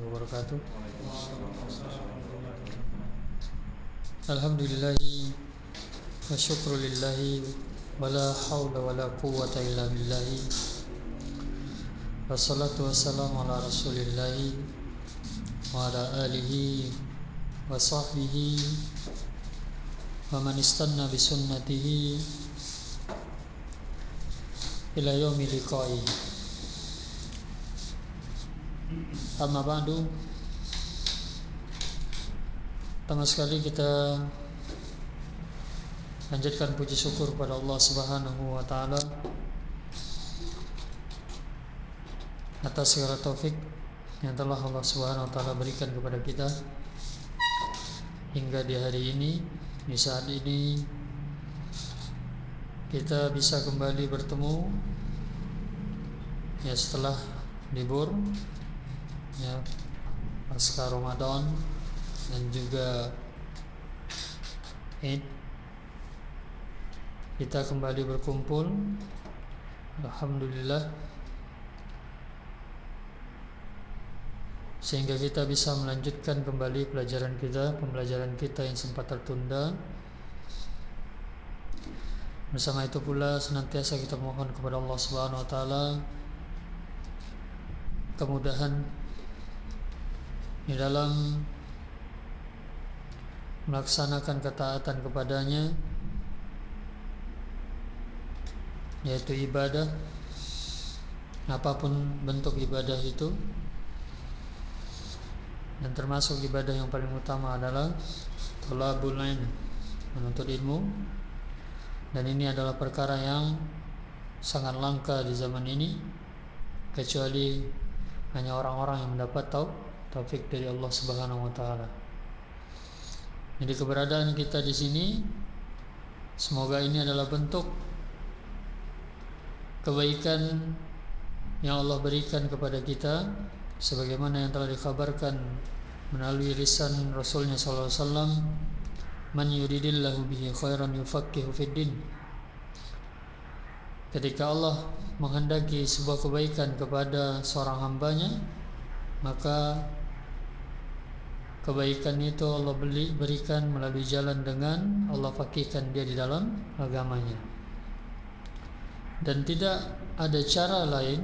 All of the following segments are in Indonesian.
wabarakatuh. Alhamdulillahi wa syukrulillahi wa la hawla wa la quwwata illa billahi. Wassalatu wassalamu ala rasulillahi wa ala alihi wa sahbihi wa man istanna bisunnatihi ila yaumi liqa'i. Amma ba'du. Pertama sekali kita lanjutkan puji syukur pada Allah Subhanahu wa taala atas segala taufik yang telah Allah Subhanahu wa taala berikan kepada kita hingga di hari ini, di saat ini kita bisa kembali bertemu ya setelah libur ya pasca Ramadan dan juga Eid. Kita kembali berkumpul, alhamdulillah, sehingga kita bisa melanjutkan kembali pembelajaran kita yang sempat tertunda. Bersama itu pula senantiasa kita mohon kepada Allah Subhanahu wa taala kemudahan di dalam melaksanakan ketaatan kepadanya, yaitu ibadah, apapun bentuk ibadah itu. Dan termasuk ibadah yang paling utama adalah thalabul ilm, menuntut ilmu. Dan ini adalah perkara yang sangat langka di zaman ini, kecuali hanya orang-orang yang mendapat taufik dari Allah Subhanahu wa taala. Jadi keberadaan kita di sini semoga ini adalah bentuk kebaikan yang Allah berikan kepada kita, sebagaimana yang telah dikabarkan melalui lisan Rasulnya sallallahu alaihi wasallam, man yuridillahu bihi khairan yufaqihu fid din. Ketika Allah menghendaki sebuah kebaikan kepada seorang hambanya, maka kebaikan itu Allah berikan melalui jalan dengan Allah fakihkan dia di dalam agamanya. Dan tidak ada cara lain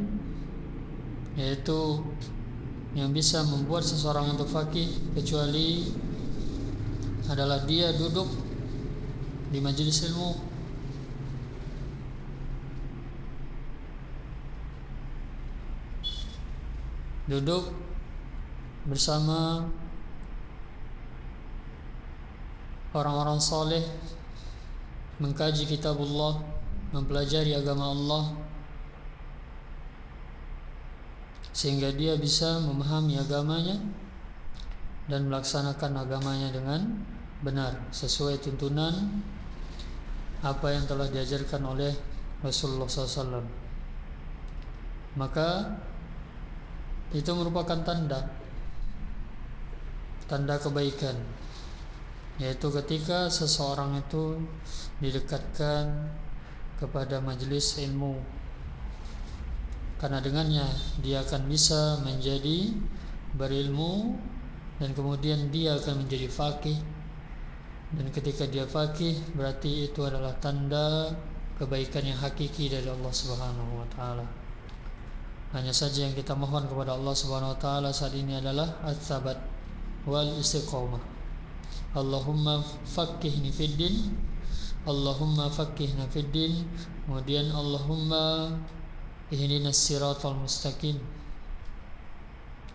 yaitu yang bisa membuat seseorang itu fakih kecuali adalah dia duduk di majelis ilmu, duduk bersama orang-orang saleh, mengkaji kitabullah, mempelajari agama Allah, sehingga dia bisa memahami agamanya dan melaksanakan agamanya dengan benar sesuai tuntunan apa yang telah diajarkan oleh Rasulullah SAW. Maka itu merupakan tanda kebaikan, yaitu ketika seseorang itu didekatkan kepada majelis ilmu, karena dengannya dia akan bisa menjadi berilmu dan kemudian dia akan menjadi faqih. Dan ketika dia faqih berarti itu adalah tanda kebaikan yang hakiki dari Allah Subhanahu wa taala. Hanya saja yang kita mohon kepada Allah Subhanahu wa taala saat ini adalah ats-tsabat wal istiqamah. Allahumma faqihni fid din, Allahumma faqihna fid din, kemudian Allahumma ihdinas siratal mustaqim,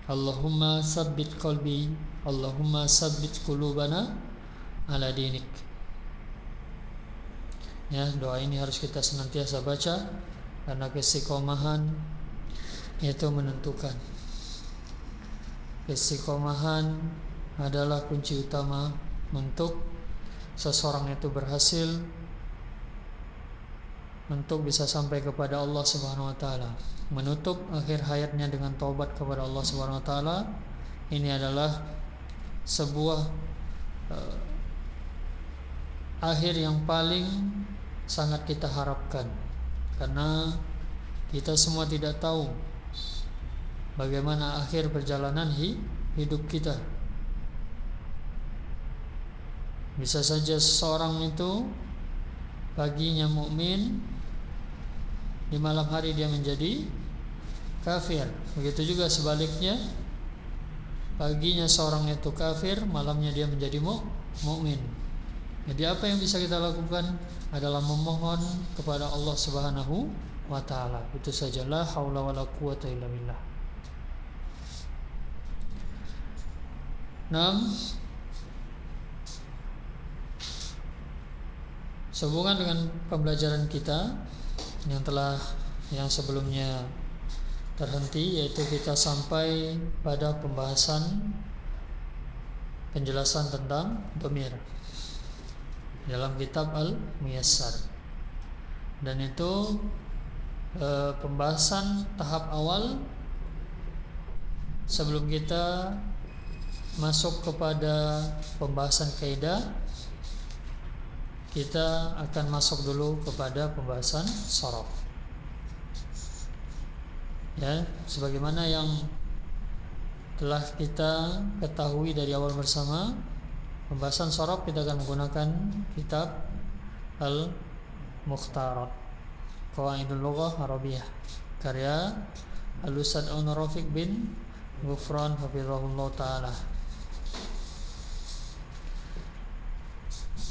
Allahumma tsabbit qalbi, Allahumma tsabbit qulubana ala dinik. Ya, doa ini harus kita senantiasa baca karena keistiqomahan itu menentukan. Keistiqomahan adalah kunci utama untuk seseorang itu berhasil untuk bisa sampai kepada Allah Subhanahu wa taala, menutup akhir hayatnya dengan taubat kepada Allah Subhanahu wa taala. Ini adalah sebuah akhir yang paling sangat kita harapkan, karena kita semua tidak tahu bagaimana akhir perjalanan hidup kita. Bisa saja seseorang itu paginya mukmin, di malam hari dia menjadi kafir. Begitu juga sebaliknya, paginya seorang itu kafir, malamnya dia menjadi mukmin. Jadi apa yang bisa kita lakukan adalah memohon kepada Allah Subhanahu wa taala. Itu saja, la haula wala quwata illa billah. 6. Sehubungan dengan pembelajaran kita yang sebelumnya terhenti, yaitu kita sampai pada pembahasan penjelasan tentang dhamir dalam kitab Al-Muyassar. Dan itu pembahasan tahap awal sebelum kita masuk kepada pembahasan kaidah. Kita akan masuk dulu kepada pembahasan sharaf. Ya, sebagaimana yang telah kita ketahui dari awal bersama, pembahasan sharaf kita akan menggunakan kitab Al-Mukhtarat Qawaidul Lughah Arabiyah karya Al-Ustadz Rafiq bin Ghufran hafizahullah ta'ala.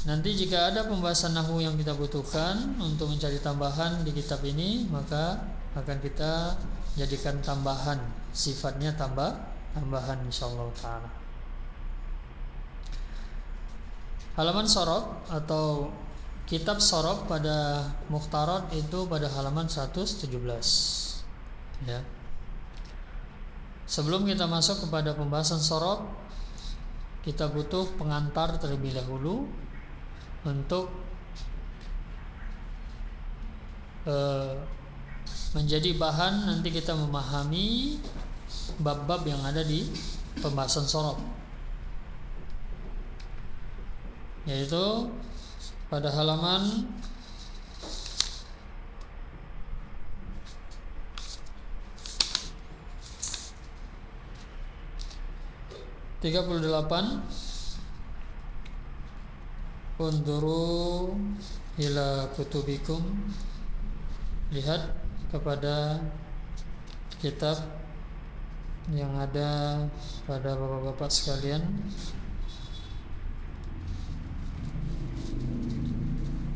Nanti jika ada pembahasan nahwu yang kita butuhkan untuk mencari tambahan di kitab ini, maka akan kita jadikan tambahan, sifatnya tambahan insyaallah ta'ala. Halaman sharaf atau kitab sharaf pada Mukhtarat itu pada halaman 117. Ya. Sebelum kita masuk kepada pembahasan sharaf, kita butuh pengantar terlebih dahulu untuk menjadi bahan nanti kita memahami bab-bab yang ada di pembahasan sharaf, yaitu pada halaman 38. Unduru ila kutubikum, lihat kepada kitab yang ada pada bapak-bapak sekalian.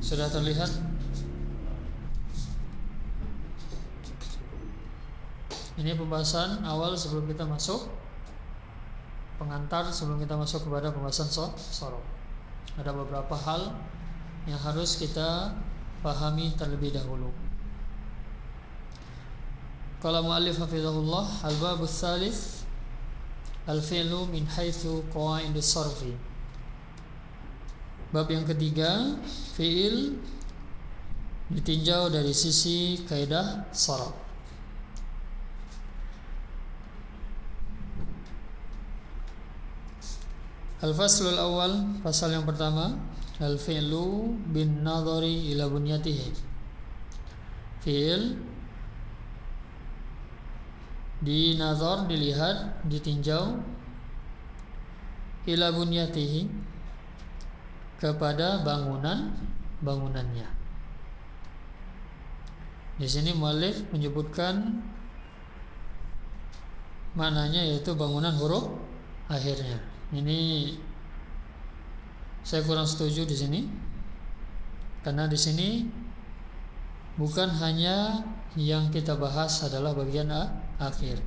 Sudah terlihat? Ini pembahasan awal sebelum kita masuk, pengantar sebelum kita masuk kepada pembahasan sharaf. Ada beberapa hal yang harus kita pahami terlebih dahulu. Qala mu'allif hafizahullah, al-babus tsalits al-fi'lu min haitsu qawaidus sarfi. Bab yang ketiga, fi'il ditinjau dari sisi kaidah sharaf. Al-faslul awal, pasal yang pertama, al-fi'lu bin nadhari ila bunyatihi. Fi'il di nazar, dilihat, ditinjau, ila bunyatihi, kepada bangunannya. Di sini muallif menyebutkan maknanya, yaitu bangunan huruf akhirnya. Ini saya kurang setuju di sini, karena di sini bukan hanya yang kita bahas adalah bagian akhir.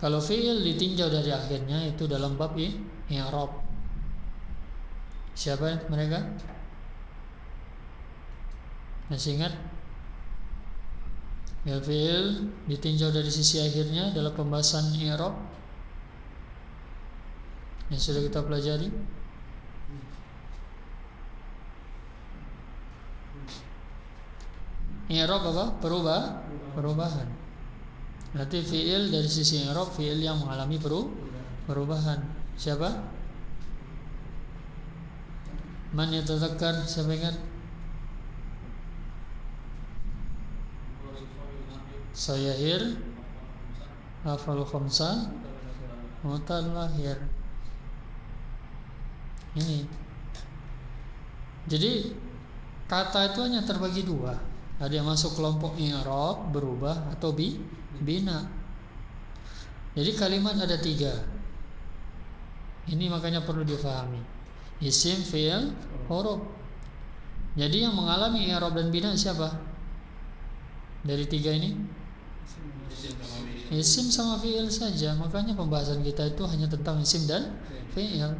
Kalau fi'il ditinjau dari akhirnya itu dalam bab i'rab. Siapa mereka? Masih ingat? Fi'il ditinjau dari sisi akhirnya dalam pembahasan i'rab yang sudah kita pelajari. I'rab apa? Perubahan. Berarti fi'il dari sisi i'rab, fi'il yang mengalami perubahan. Siapa? Man yatadzakkar? Siapa ingat? Sayahir, afal khamsa, mutalahir. Ini. Jadi kata itu hanya terbagi dua. Ada yang masuk kelompok i'rab, berubah, atau bina. Jadi kalimat ada 3. Ini makanya perlu difahami. Isim, fi'il, huruf. Jadi yang mengalami i'rab dan bina siapa? Dari 3 ini? Isim sama fi'il saja. Makanya pembahasan kita itu hanya tentang isim dan fi'il.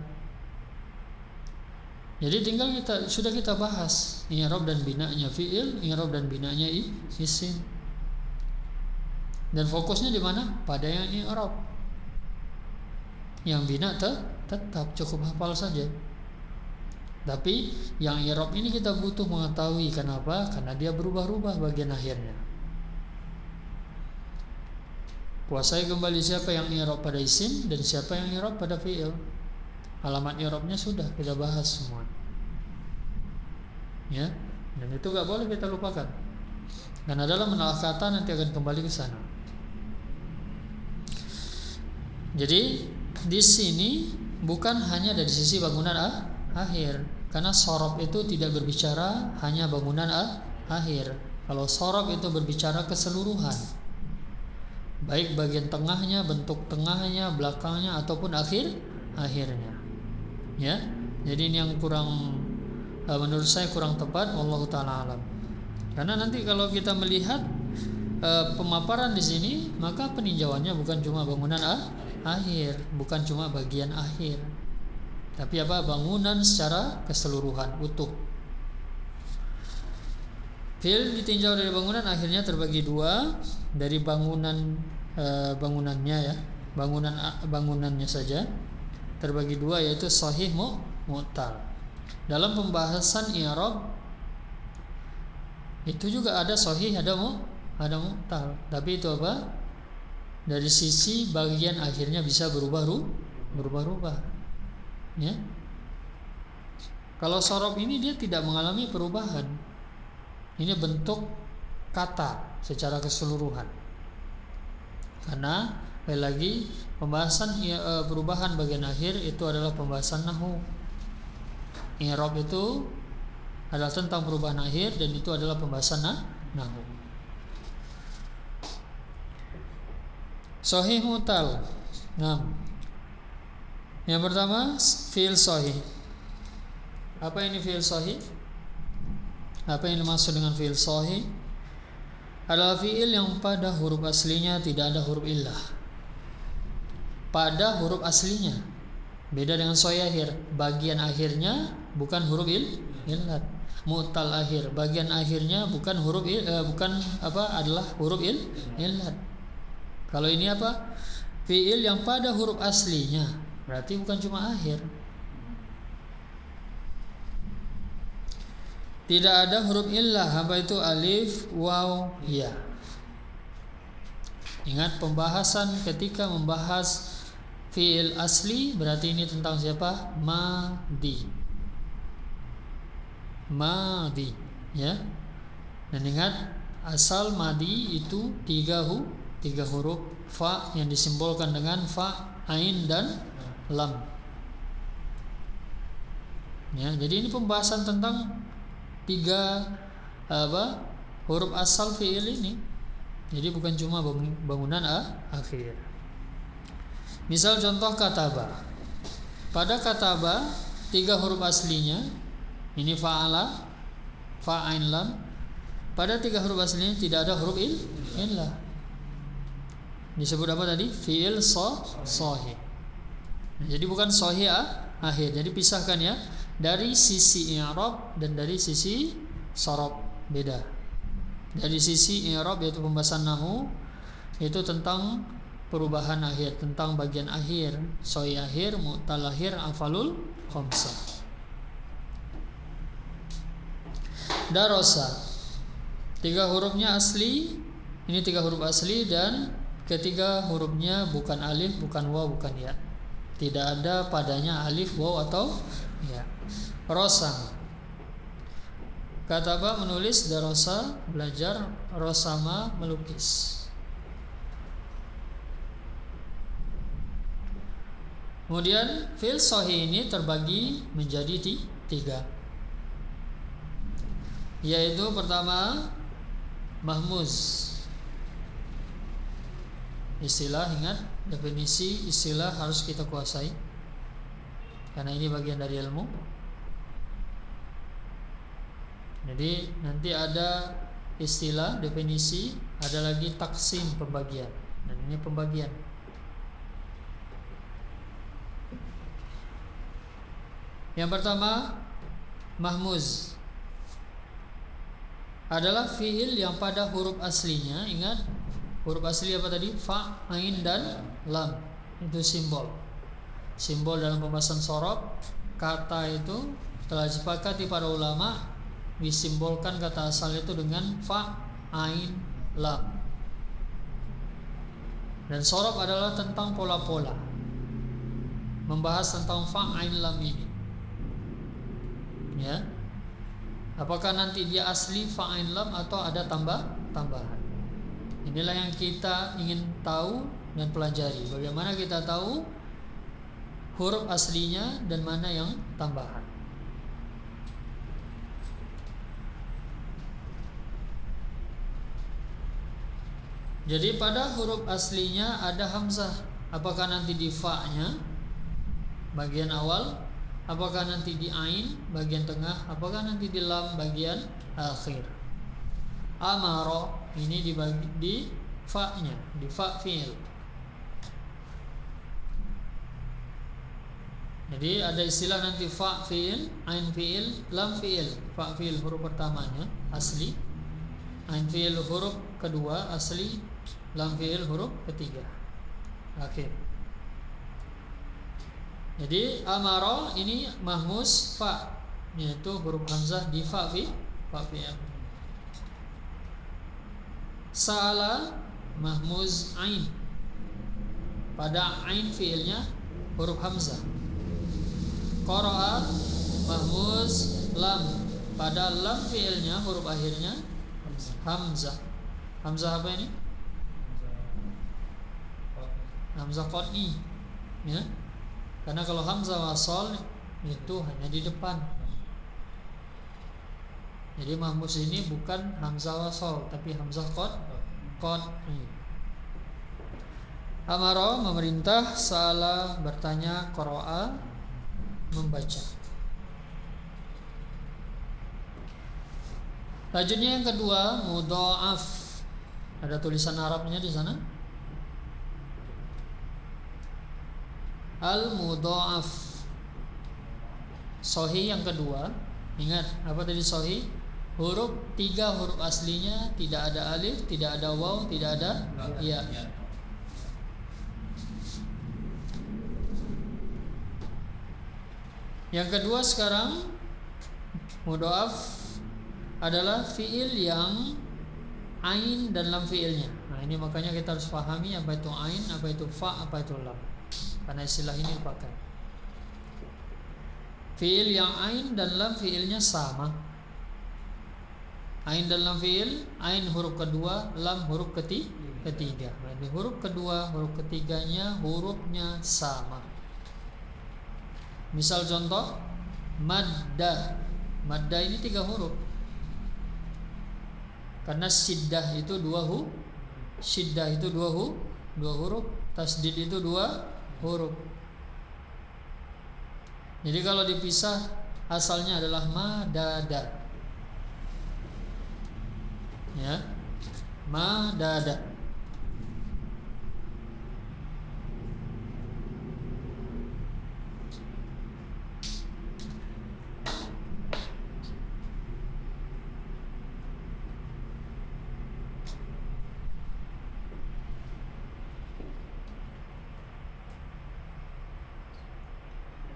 Jadi tinggal sudah kita bahas i'rab dan binanya fi'il, i'rab dan binanya isim. Dan fokusnya di mana? Pada yang i'rab. Yang bina tetap cukup hafal saja. Tapi yang i'rab ini kita butuh mengetahui kenapa? Karena dia berubah-ubah bagian akhirnya. Kuasai kembali siapa yang i'rab pada isim dan siapa yang i'rab pada fi'il. Alamat i'rabnya sudah kita bahas semua. Ya, dan itu gak boleh kita lupakan. Karena dalam menelaah kata nanti akan kembali ke sana. Jadi di sini bukan hanya dari sisi bangunan akhir, karena sorob itu tidak berbicara hanya bangunan akhir. Kalau sorob itu berbicara keseluruhan, baik bagian tengahnya, bentuk tengahnya, belakangnya, ataupun akhirnya. Ya, jadi ini yang menurut saya kurang tepat. Wallahu ta'ala alam. Karena nanti kalau kita melihat pemaparan di sini, maka peninjauannya bukan cuma bangunan akhir, bukan cuma bagian akhir, tapi bangunan secara keseluruhan utuh. Fi'il ditinjau dari bangunan akhirnya terbagi 2, dari bangunannya ya, bangunannya saja terbagi 2, yaitu sahih mu'tal. Dalam pembahasan i'rab itu juga ada sahih, ada mu'tal. Tapi itu dari sisi bagian akhirnya bisa berubah-ubah. Ya. Kalau sorob ini dia tidak mengalami perubahan. Ini bentuk kata secara keseluruhan. Karena lagi pembahasan perubahan bagian akhir itu adalah pembahasan nahwu. I'rab itu adalah tentang perubahan akhir dan itu adalah pembahasan nahwu. Sahih mu'tal. Nah, yang pertama fi'il sahih. Apa ini fi'il sahih? Apa yang dimaksud dengan fi'il sahih? Adalah fi'il yang pada huruf aslinya tidak ada huruf illah. Pada huruf aslinya. Beda dengan sahih akhir. Bagian akhirnya bukan huruf illat. Mu'tal akhir. Bagian akhirnya bukan huruf adalah huruf illat. Kalau ini fi'il yang pada huruf aslinya, berarti bukan cuma akhir. Tidak ada huruf illah, apa itu alif, waw, ya. Ingat pembahasan ketika membahas fi'il asli, berarti ini tentang siapa? Madi, ya. Dan ingat asal madi itu 3 huruf fa yang disimbolkan dengan fa, ain, dan lam. Ya, jadi ini pembahasan tentang 3 huruf asal fi'il ini. Jadi bukan cuma bangunan akhir. Misal contoh kataba. Pada kataba 3 huruf aslinya ini fa'ala, fa, ain, lam. Pada 3 huruf aslinya tidak ada huruf illah. Disebut apa tadi? Fi'il sahih. Jadi bukan sahih akhir. Jadi pisahkan ya, dari sisi i'rab dan dari sisi sorob beda. Dari sisi i'rab yaitu pembahasan nahwu, itu tentang perubahan akhir, tentang bagian akhir, sahih akhir, mu'tal akhir, afalul khamsah. Darasa 3 hurufnya asli. Ini 3 huruf asli dan ketiga hurufnya bukan alif, bukan waw, bukan ya. Tidak ada padanya alif, waw, atau ya. Rosam. Kataba menulis, darasa belajar, rosama melukis. Kemudian fi'il sahih ini terbagi menjadi tiga, yaitu pertama mahmuz. Istilah, ingat definisi istilah harus kita kuasai karena ini bagian dari ilmu. Jadi nanti ada istilah, definisi, ada lagi taksim, pembagian. Dan ini pembagian. Yang pertama, mahmuz adalah fi'il yang pada huruf aslinya, ingat huruf asli apa tadi? Fa, ain, dan lam. Itu simbol. Simbol dalam pembahasan shorof, kata itu telah disepakati para ulama disimbolkan kata asal itu dengan fa, ain, lam. Dan shorof adalah tentang pola-pola, membahas tentang fa, ain, lam ini. Ya. Apakah nanti dia asli fa, ain, lam atau ada tambahan? Inilah yang kita ingin tahu dan pelajari. Bagaimana kita tahu huruf aslinya dan mana yang tambahan. Jadi pada huruf aslinya ada hamzah. Apakah nanti di fa-nya bagian awal? Apakah nanti di ain bagian tengah? Apakah nanti di lam bagian akhir? Amaro ini dibagi di fa-nya, di fa fi'il. Jadi ada istilah nanti fa fi'il, ain fi'il, lam fi'il. Fa fi'il huruf pertamanya asli, ain fi'il huruf kedua asli, lam fi'il huruf ketiga akhir. Jadi amaro ini mahmuz fa, yaitu huruf hamzah di fa fi'il. Sa'ala mahmuz ain, pada ain fi'ilnya huruf hamzah. Qara'a mahmuz lam, pada lam fi'ilnya huruf akhirnya hamzah. Hamzah apa ini? Hamzah qat'i, ya. Karena kalau hamzah wasal itu hanya di depan. Jadi mahmuz ini bukan hamzah wasal tapi hamzah qat'i. Amara memerintah, sa'ala bertanya, qara'a membaca. Lanjutnya yang kedua, mudha'af. Ada tulisan Arabnya di sana. Al-mudha'af. Sahih yang kedua. Ingat apa tadi sahih? Tiga huruf aslinya tidak ada alif, tidak ada waw, tidak ada ya. Yang kedua sekarang, mudha'af adalah fi'il yang ain dan lam fi'ilnya. Nah ini makanya kita harus pahami apa itu ain, apa itu fa, apa itu lam. Karena istilah ini dipakai. Fi'il yang ain dan lam fi'ilnya sama. Ain dan lam fi'il, ain huruf kedua, lam huruf ketiga. Jadi huruf kedua, huruf ketiganya hurufnya sama. Misal contoh, madda. Madda ini 3 huruf. Karena syiddah itu 2 huruf. Syiddah itu 2 huruf. Tasdid itu 2 huruf. Jadi kalau dipisah asalnya adalah madada. Ya, madada.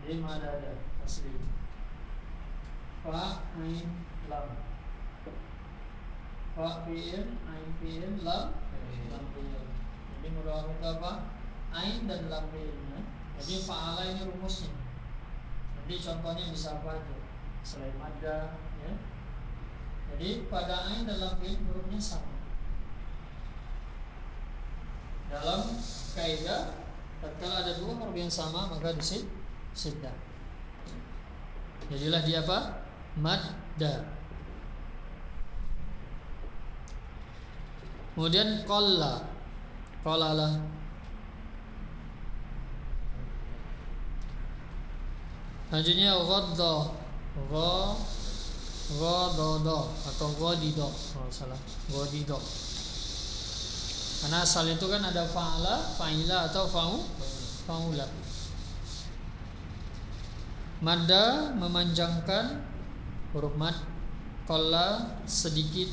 Jadi madada asli. Fa, ain, lam. Fa fi'il, ain fi'il, lam fi'il. Jadi mudha'af itu apa? Ain dan lam fi'ilnya. Jadi fa'ala ini rumusnya. Jadi contohnya bisa apa aja selain madda, ya. Jadi pada ain dan lam fi'il hurufnya sama. Dalam kaidah Tatkala ada dua huruf yang sama maka disiddah. Jadilah dia apa? Madda. Kemudian qalla. Qalalah. Selanjutnya ghadda. Ghadada atau ghadido. Oh, salah. Ghadido. Karena asal itu kan ada fa'ala, fa'ila atau fa'ula. Madda memanjangkan huruf mad. Qalla sedikit.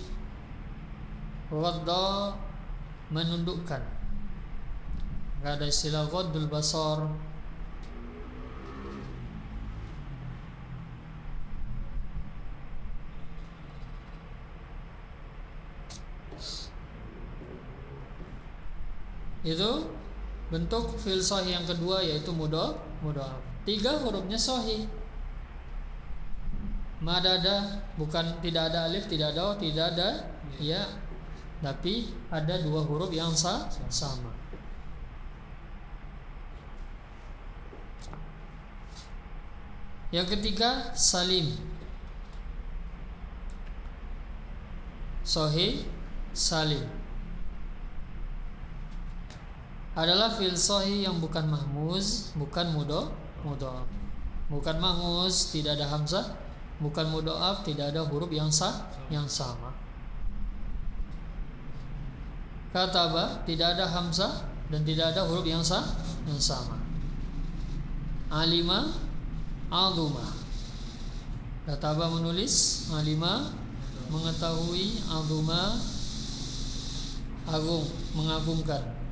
Ghadda menundukkan. Enggak ada istilah ghaddul basar. Itu bentuk fi'il sahih yang kedua, yaitu mudhaf. 3 hurufnya sahih. Madada, bukan tidak ada alif, tidak ada o, tidak ada ya, tapi ada 2 huruf yang sama. Yang ketiga salim. Sahih salim adalah fi'il sahih yang bukan mahmuz, bukan mudhaf, bukan mahmuz, tidak ada hamzah, bukan mudhaf, tidak ada huruf yang sama. Kataba, tidak ada hamzah dan tidak ada huruf yang sama. Alima, azuma. Kataba menulis, alima mengetahui, azuma agung, mengagumkan.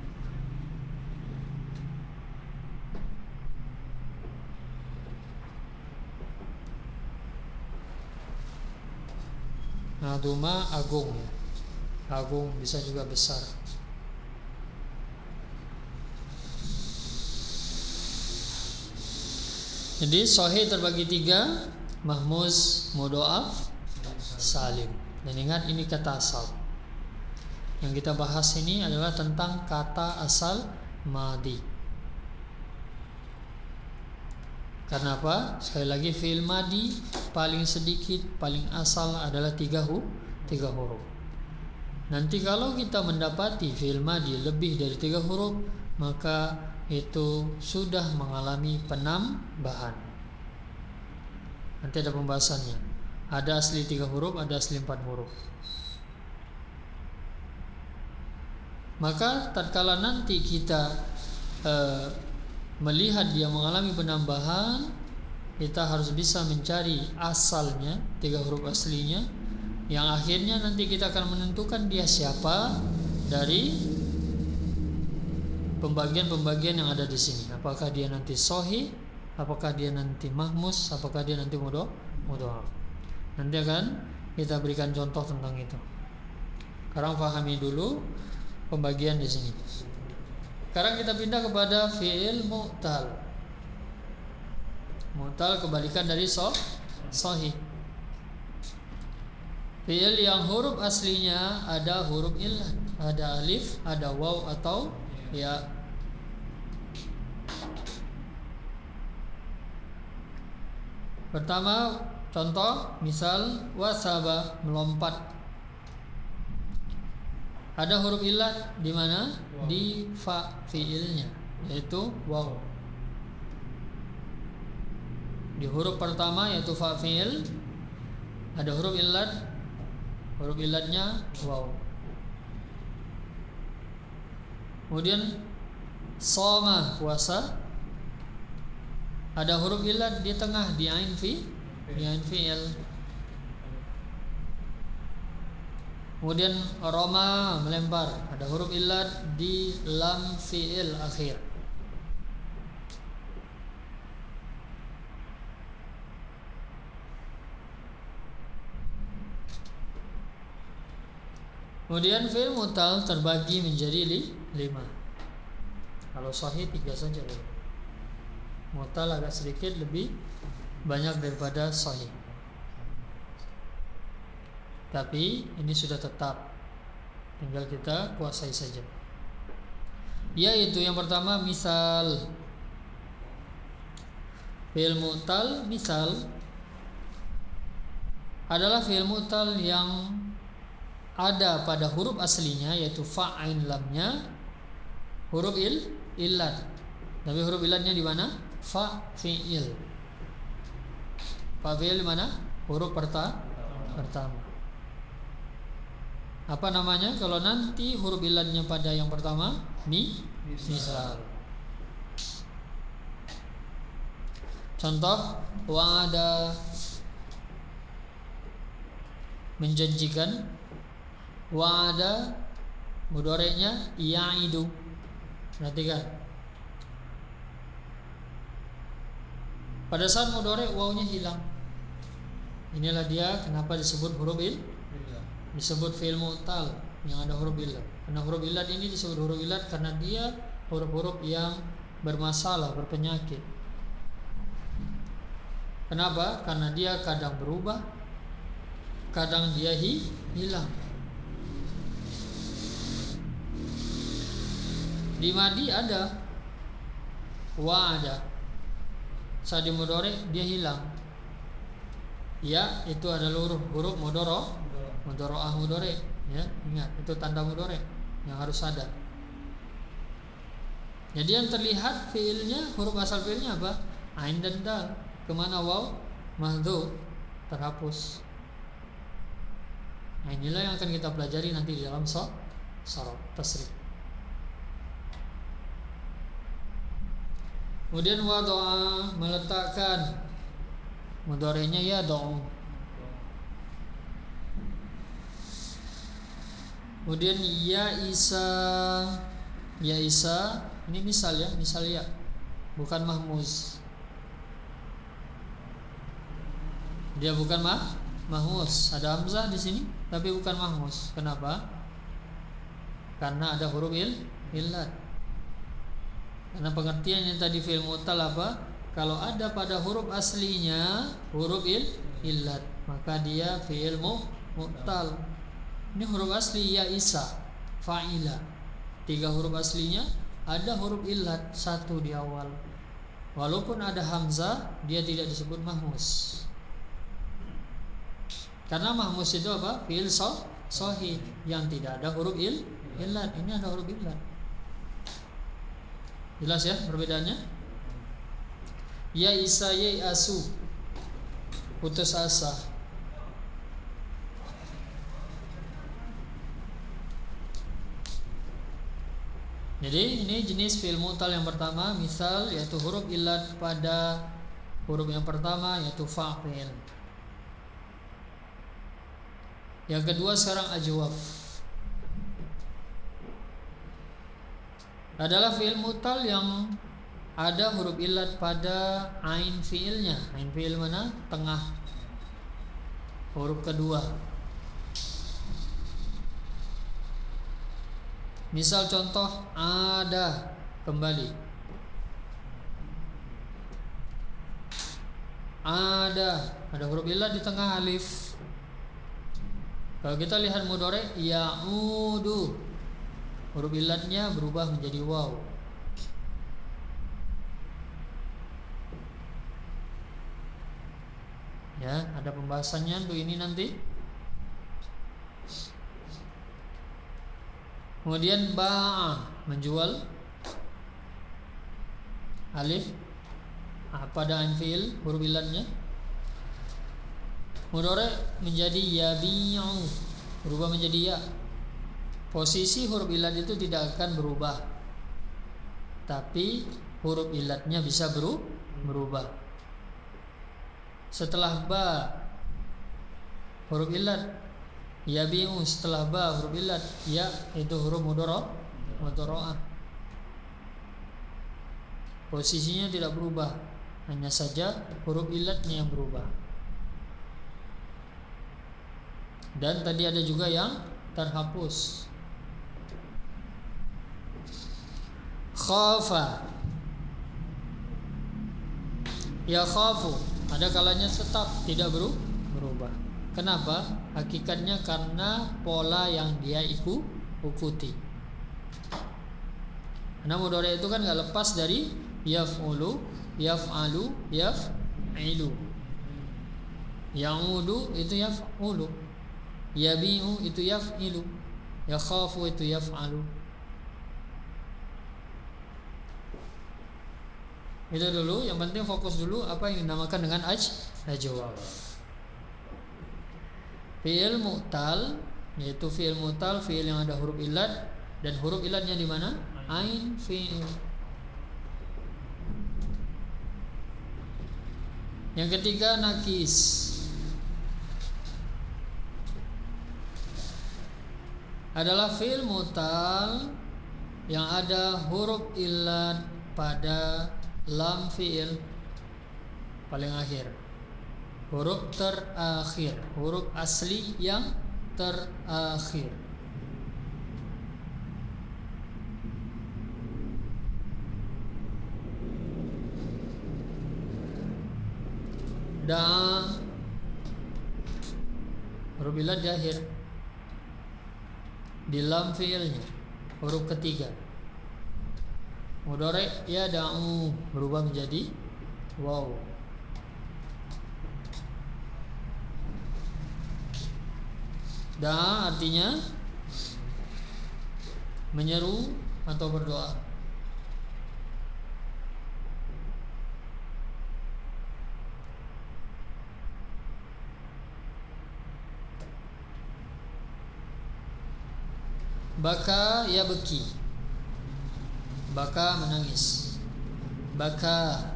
Azuma agung, agung bisa juga besar. Jadi sahih terbagi 3, mahmuz, mudhaf, salim. Dan ingat ini kata asal. Yang kita bahas ini adalah tentang kata asal madi. Karena apa? Sekali lagi fi'il madi paling sedikit, paling asal adalah 3 huruf. Nanti kalau kita mendapati fi'il madi lebih dari 3 huruf, maka itu sudah mengalami penambahan. Nanti ada pembahasannya. Ada asli 3 huruf, ada asli 4 huruf. Maka tatkala nanti kita melihat dia mengalami penambahan, kita harus bisa mencari asalnya, 3 huruf aslinya, yang akhirnya nanti kita akan menentukan dia siapa dari pembagian-pembagian yang ada di sini. Apakah dia nanti sahih, apakah dia nanti mahmus, apakah dia nanti mudhaf. Nanti akan kita berikan contoh tentang itu. Sekarang pahami dulu pembagian di sini. Sekarang kita pindah kepada fi'il mu'tal. Mu'tal kebalikan dari sahih. Fi'il yang huruf aslinya ada huruf illah, ada alif, ada waw atau ya. Pertama contoh, misal wasaba, melompat. Ada huruf illat di mana? Di fa fiilnya, yaitu waw. Di huruf pertama yaitu fa fiil ada huruf illat. Huruf illatnya waw. Kemudian shoma, puasa, ada huruf illat di tengah, di ain fiil. Kemudian roma, melempar, ada huruf illat di lam fiil akhir. Kemudian fi'il mu'tal terbagi menjadi 5. Kalau sahih 3 saja. Mu'tal agak sedikit lebih banyak daripada sahih. Tapi ini sudah tetap, tinggal kita kuasai saja. Yaitu yang pertama misal. Fi'il mu'tal misal adalah fi'il mu'tal yang ada pada huruf aslinya yaitu fa ain lamnya huruf illat. Tapi huruf illatnya di mana? Fa fi'il. Fa fi'il di mana? Huruf pertama. Apa namanya kalau nanti huruf illatnya pada yang pertama? Misal. Contoh wa'ada menjanjikan, wa'ada mudhari'nya ya'idu. Perhatikan. Pada saat mudhari' wawunya hilang. Inilah dia kenapa disebut huruf disebut fi'il mu'tal yang ada huruf illat. Karena huruf illat ini disebut huruf illat karena dia huruf-huruf yang bermasalah, berpenyakit. Kenapa? Karena dia kadang berubah, kadang dia hilang. Di madi ada, wa ada. Saat di mudhari' dia hilang. Ya, itu adalah huruf mudhari'ah mudhari', ya. Ingat, itu tanda mudhari' yang harus ada. Jadi yang terlihat fiilnya, huruf asal fiilnya apa? Ain dan dal. Kemana waw? Mahdhuf, terhapus. Nah, inilah yang akan kita pelajari nanti di dalam sharaf tasrif. Kemudian wada'a meletakkan, mudhari'nya yad'u. Kemudian ya isa ini misal ya, misal ya, bukan mahmuz. Dia bukan mahmuz. Ada hamzah di sini tapi bukan mahmuz. Kenapa? Karena ada huruf illat. Karena pengertian yang tadi fi'il mu'tal apa? Kalau ada pada huruf aslinya huruf illat, maka dia fi'il mu'tal. Ini huruf asli ya isa, fa'ila. 3 huruf aslinya ada huruf illat 1 di awal. Walaupun ada hamzah, dia tidak disebut mahmuz. Karena mahmuz itu apa? Fi'il sahih yang tidak ada huruf illat. Ini ada huruf illat. Jelas ya perbedaannya? Ya isa ya asu, putus asa. Jadi ini jenis fi'il mu'tal yang pertama, misal yaitu huruf illat pada huruf yang pertama yaitu fa'il. Yang kedua sekarang ajwaf. Adalah fi'il mu'tal yang ada huruf illat pada ain fi'ilnya. Ain fi'il mana? Tengah. Huruf kedua. Misal contoh ada, kembali. Ada huruf illat di tengah alif. Kalau kita lihat mudhari' ya'udu, huruf illatnya berubah menjadi waw. Ya, ada pembahasannya untuk ini nanti. Kemudian ba'a, menjual, alif pada ain fi'il huruf illatnya. Mudhari' menjadi yabi'u, berubah menjadi ya. Posisi huruf illat itu tidak akan berubah, tapi huruf illatnya bisa berubah. Setelah ba huruf illat yabi'u, setelah ba huruf illat ya, itu huruf mudhari'ah. Posisinya tidak berubah, hanya saja huruf illatnya yang berubah. Dan tadi ada juga yang terhapus. Khafa, ya khafu, ada kalanya tetap tidak berubah. Kenapa? Hakikatnya karena pola yang dia ikuti. Karena mudhari itu kan nggak lepas dari yaf'ulu, yaf'alu, yaf'ilu. Ya'udu itu yaf'ulu, yabi'u itu yaf'ilu, yakhafu itu yaf'alu. Itu dulu, yang penting fokus dulu apa yang dinamakan dengan ajwaf. Fi'il mu'tal, yaitu fi'il mu'tal, fi'il yang ada huruf illat, dan huruf illatnya di mana? Ain fi'il. Yang ketiga nakis. Adalah fi'il mu'tal yang ada huruf illat pada lam fi'il paling akhir, huruf terakhir, huruf asli yang terakhir. Da'a, huruf illat di akhir, di lam fi'ilnya, huruf ketiga. Mudhari ya da'u berubah menjadi waw. Da'a artinya menyeru atau berdoa. Baka ya beki, baka menangis. Baka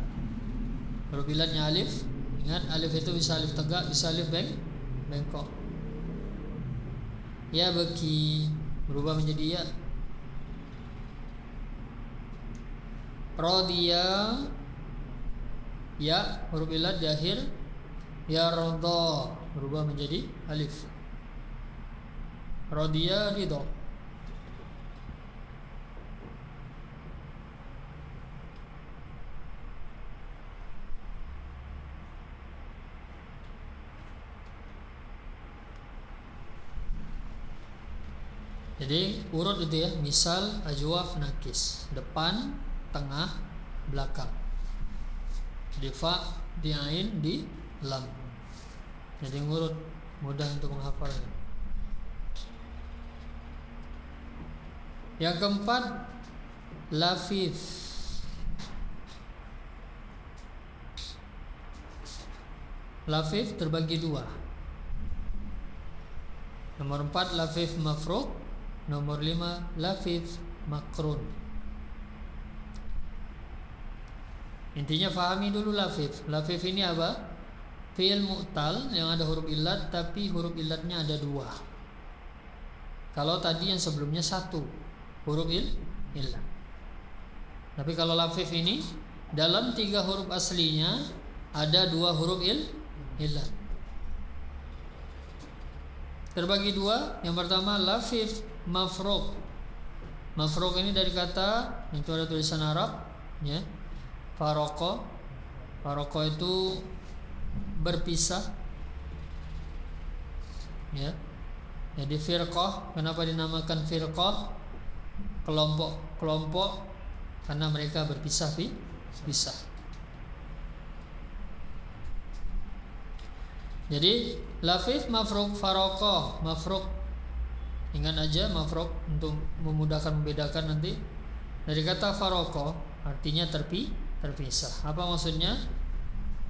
huruf illatnya alif. Ingat alif itu bisa alif tegak, bisa alif bengkok. Ya beki berubah menjadi ya. Radiya ya huruf illat di akhir. Ya radha berubah menjadi alif. Radiya ridha. Jadi urut itu ya, misal ajwaf nakis, depan, tengah, belakang. Di fa, di ain, di lam. Jadi ngurut, mudah untuk menghafalnya. Yang keempat, lafif. Lafif terbagi dua. Nomor 4 lafif mafruq. Nomor 5 lafif makrun. Intinya fahami dulu lafif. Lafif ini apa? Fi'il mu'tal yang ada huruf illat, tapi huruf illatnya ada dua. Kalau tadi yang sebelumnya satu huruf illat. Tapi kalau lafif ini dalam 3 huruf aslinya ada 2 huruf illat. Terbagi dua. Yang pertama lafif mafruq. Mafruq ini dari kata, itu ada tulisan Arab ya. Faraqo. Faraqo itu berpisah ya. Jadi firqah, kenapa dinamakan firqah? Kelompok-kelompok karena mereka berpisah pisah. Jadi lafif mafruq faraqah, mafruq. Ingat aja mafruq untuk memudahkan membedakan nanti. Dari kata faraqah artinya terpisah. Apa maksudnya?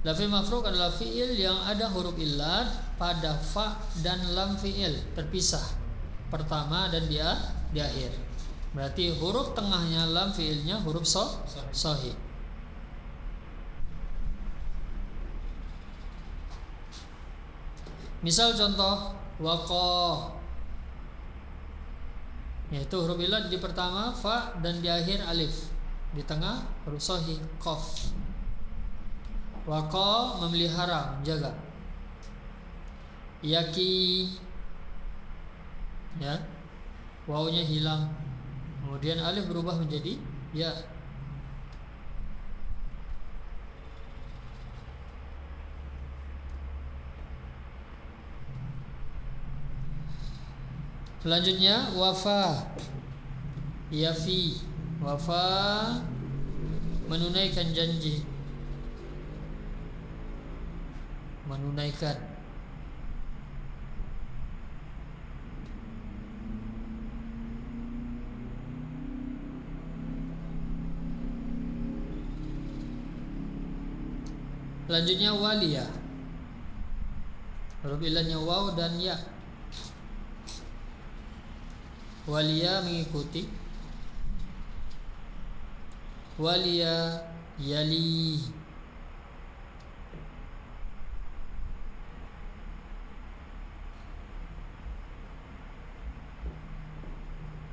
Lafif mafruq adalah fi'il yang ada huruf illat pada fa dan lam fi'il, terpisah. Pertama dan di akhir. Berarti huruf tengahnya lam fi'ilnya huruf sahih. Misal contoh waqah, yaitu huruf illat di pertama fa dan di akhir alif, di tengah huruf sahih qaf. Waqa memelihara, menjaga. Yaki ya, wawunya hilang, kemudian alif berubah menjadi ya. Selanjutnya wafa, yafi. Wafa, menunaikan janji. Menunaikan. Selanjutnya waliya. Huruf ilahnya waw dan ya. Waliya mengikuti. Waliya yali.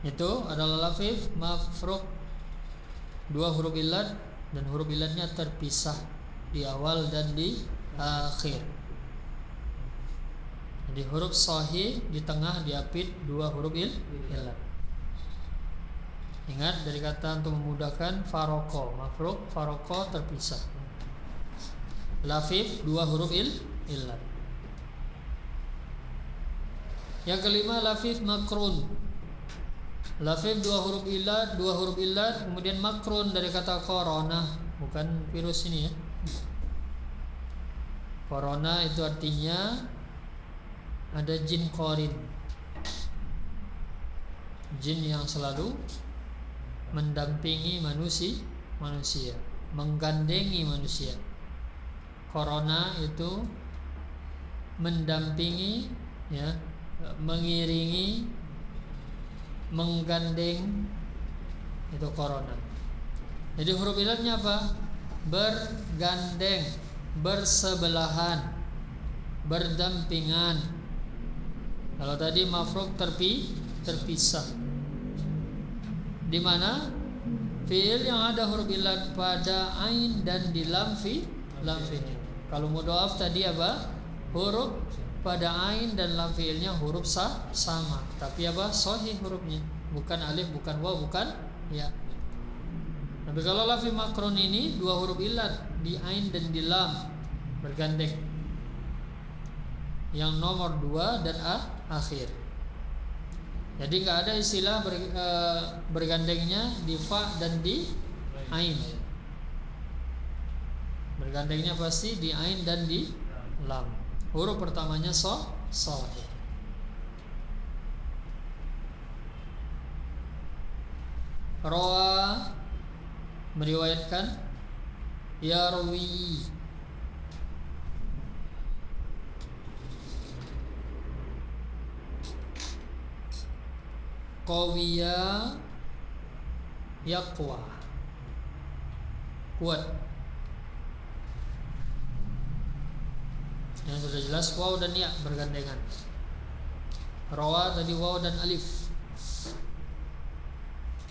Itu adalah lafif mafruq, dua huruf ilad dan huruf iladnya terpisah di awal dan di akhir. Jadi huruf sahih di tengah diapit dua huruf ilad. Ingat dari kata untuk memudahkan, faroko mafruq, faroko terpisah. Lafif dua huruf ilad. Yang kelima lafif makrun. Lafif dua huruf ilad, kemudian makrun dari kata korona, bukan virus ini ya. Corona itu artinya ada jin korin, jin yang selalu mendampingi manusia, menggandengi manusia. Corona itu mendampingi, ya, mengiringi, menggandeng, itu corona. Jadi huruf ilatnya apa? Bergandeng, bersebelahan, berdampingan. Kalau tadi mafruq terpisah. Di mana fiil yang ada huruf ilat pada ain dan di lam fi'il. Kalau mudhaf tadi apa? Huruf pada ain dan lam fi'ilnya huruf sama, tapi apa? Sahih hurufnya, bukan alif, bukan waw, bukan ya. Tapi kalau lafzi makrun ini dua huruf ilat di ain dan di lam bergandeng. Yang nomor 2 dan akhir. Jadi nggak ada istilah bergandengnya di fa dan di ain. Bergandengnya pasti di ain dan di lam. Huruf pertamanya sahih. Rawa, meriwayatkan. Yarwi, qawiya, yaqwa, kuat. Yang sudah jelas waw dan ya bergandengan. Rawa tadi waw dan alif.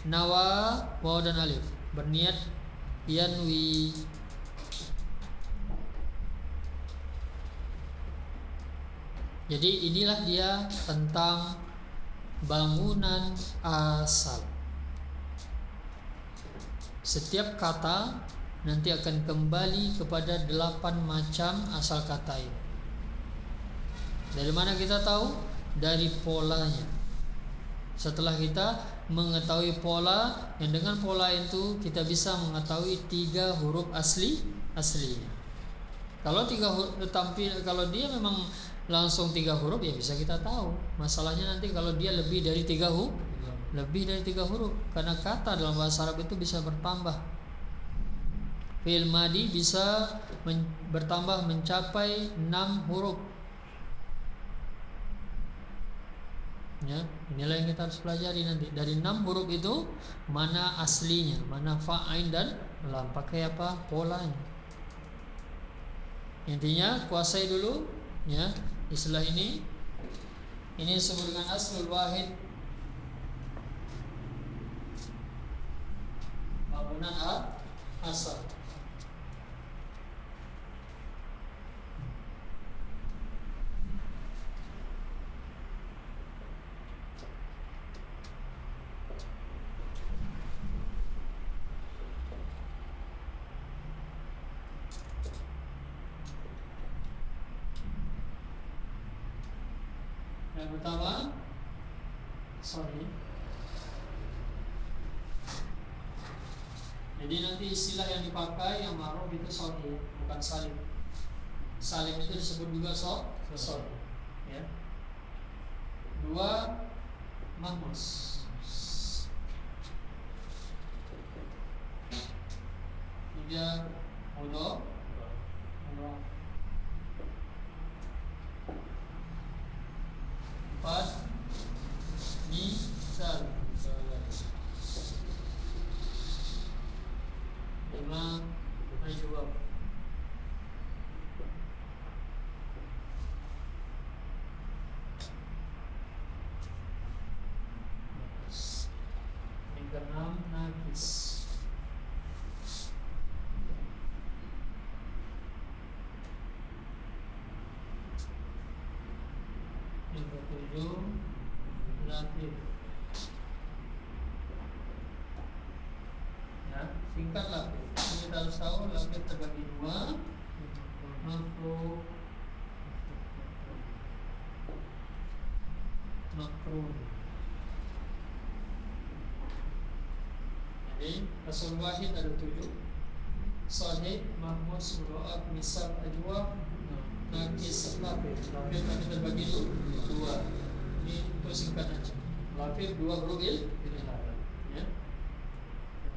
Nawa waw dan alif. Berniat, yanwi. Jadi inilah dia tentang bangunan asal. Setiap kata nanti akan kembali kepada 8 macam asal kata ini. Dari mana kita tahu? Dari polanya. Setelah kita mengetahui pola, yang dengan pola itu kita bisa mengetahui 3 huruf aslinya. Kalau 3 huruf kalau dia memang langsung 3 huruf ya bisa kita tahu. Masalahnya nanti kalau dia lebih dari 3 huruf, karena kata dalam bahasa Arab itu bisa bertambah. Fi'il madi bisa bertambah mencapai 6 huruf. Ya, inilah yang kita harus pelajari nanti. Dari 6 huruf itu mana aslinya, mana fa, ain dan lam, pakai apa polanya. Intinya kuasai dulu ya istilah ini. Ini disebut dengan aslul wahid, bangunan asal. Yang pertama, Jadi nanti istilah yang dipakai yang ma'ruf itu sahih, bukan salim. Salim itu disebut juga sahih. Ya. 2 mahmus. 3 mudhaf. 4 misal. 5 ajwab. 6 nakis. 7 lafif. Ya, singkat lafif. Kita harus tahu lafif terbagi 2, makruh, makruh. Jadi asal wahid ada 7, sahih, mahmus, mudhaf, misal, ajwab, nakis, lafif. Lafif tadi terbagi 2. Ini untuk singkat aja. Lafif 2 huruf ya.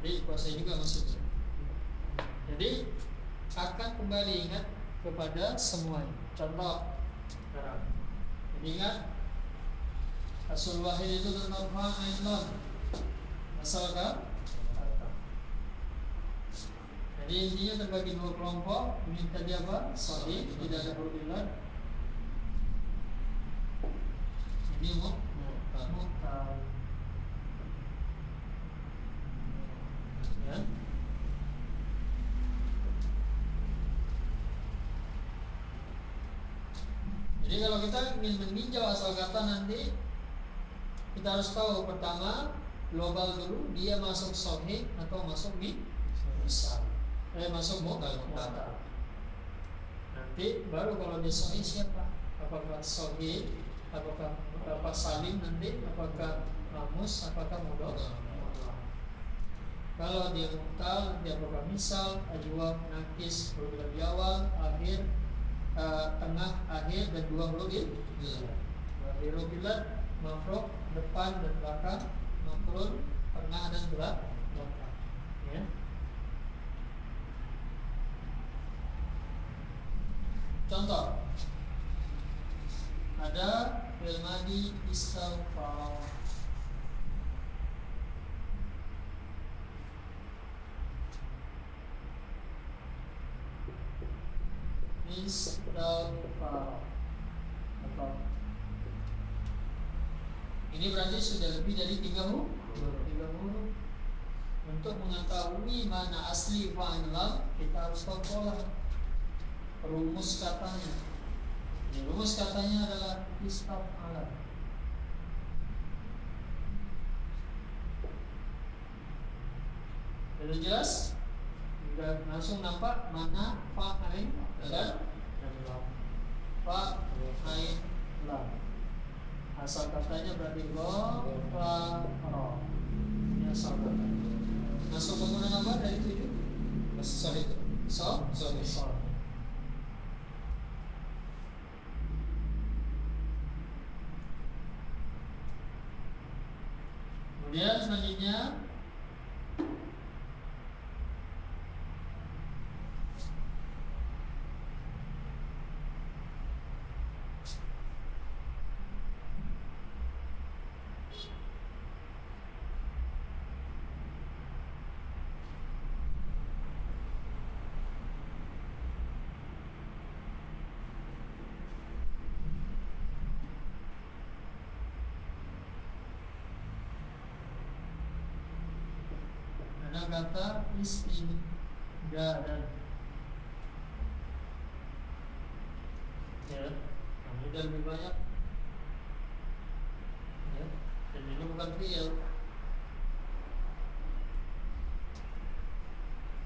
Jadi kuasa juga maksudnya. Jadi akan kembali ingat kepada semuanya. Contoh sekarang. Jadi ingat asul wahid itu tentang ain lam. Masalahkan. Jadi intinya terbagi 2 kelompok. Ini tadi apa? Sahih, tidak ada huruf illat. Ini muhtal. Ya. Jadi kalau kita ingin meninjau asal kata nanti kita harus tahu pertama global dulu, dia masuk sahih atau masuk misal. Masuk muhtal. Nanti baru kalau dia sahih siapa? Apakah sahih, apakah salim nanti, apakah mahmus, apakah mudhaf. Kalau dia muhtal, dia apakah misal, ajwab, nakis, huruf di awal, akhir, tengah, akhir, dan 2 huruf huruf illat, mafruk, depan dan belakang, makrun, tengah dan belakang. Ya. Contoh, ada fi'il madhi istaghfar. Istaghfar. Ini berarti sudah lebih dari 3 huruf. Untuk mengetahui mana asli fa'il lam, kita harus tahu pola rumus katanya. Rumus katanya adalah istaf'ala. Sudah jelas? Sudah langsung nampak mana fa'il dan fa'il lam. Asal katanya berarti ghafara. Ini asal katanya. Masuk bangunan apa dari 7? Sahih. Sahih. Kemudian selanjutnya kata istindadan. Ya, ini lebih banyak. Ya, dan ini bukan fi'il.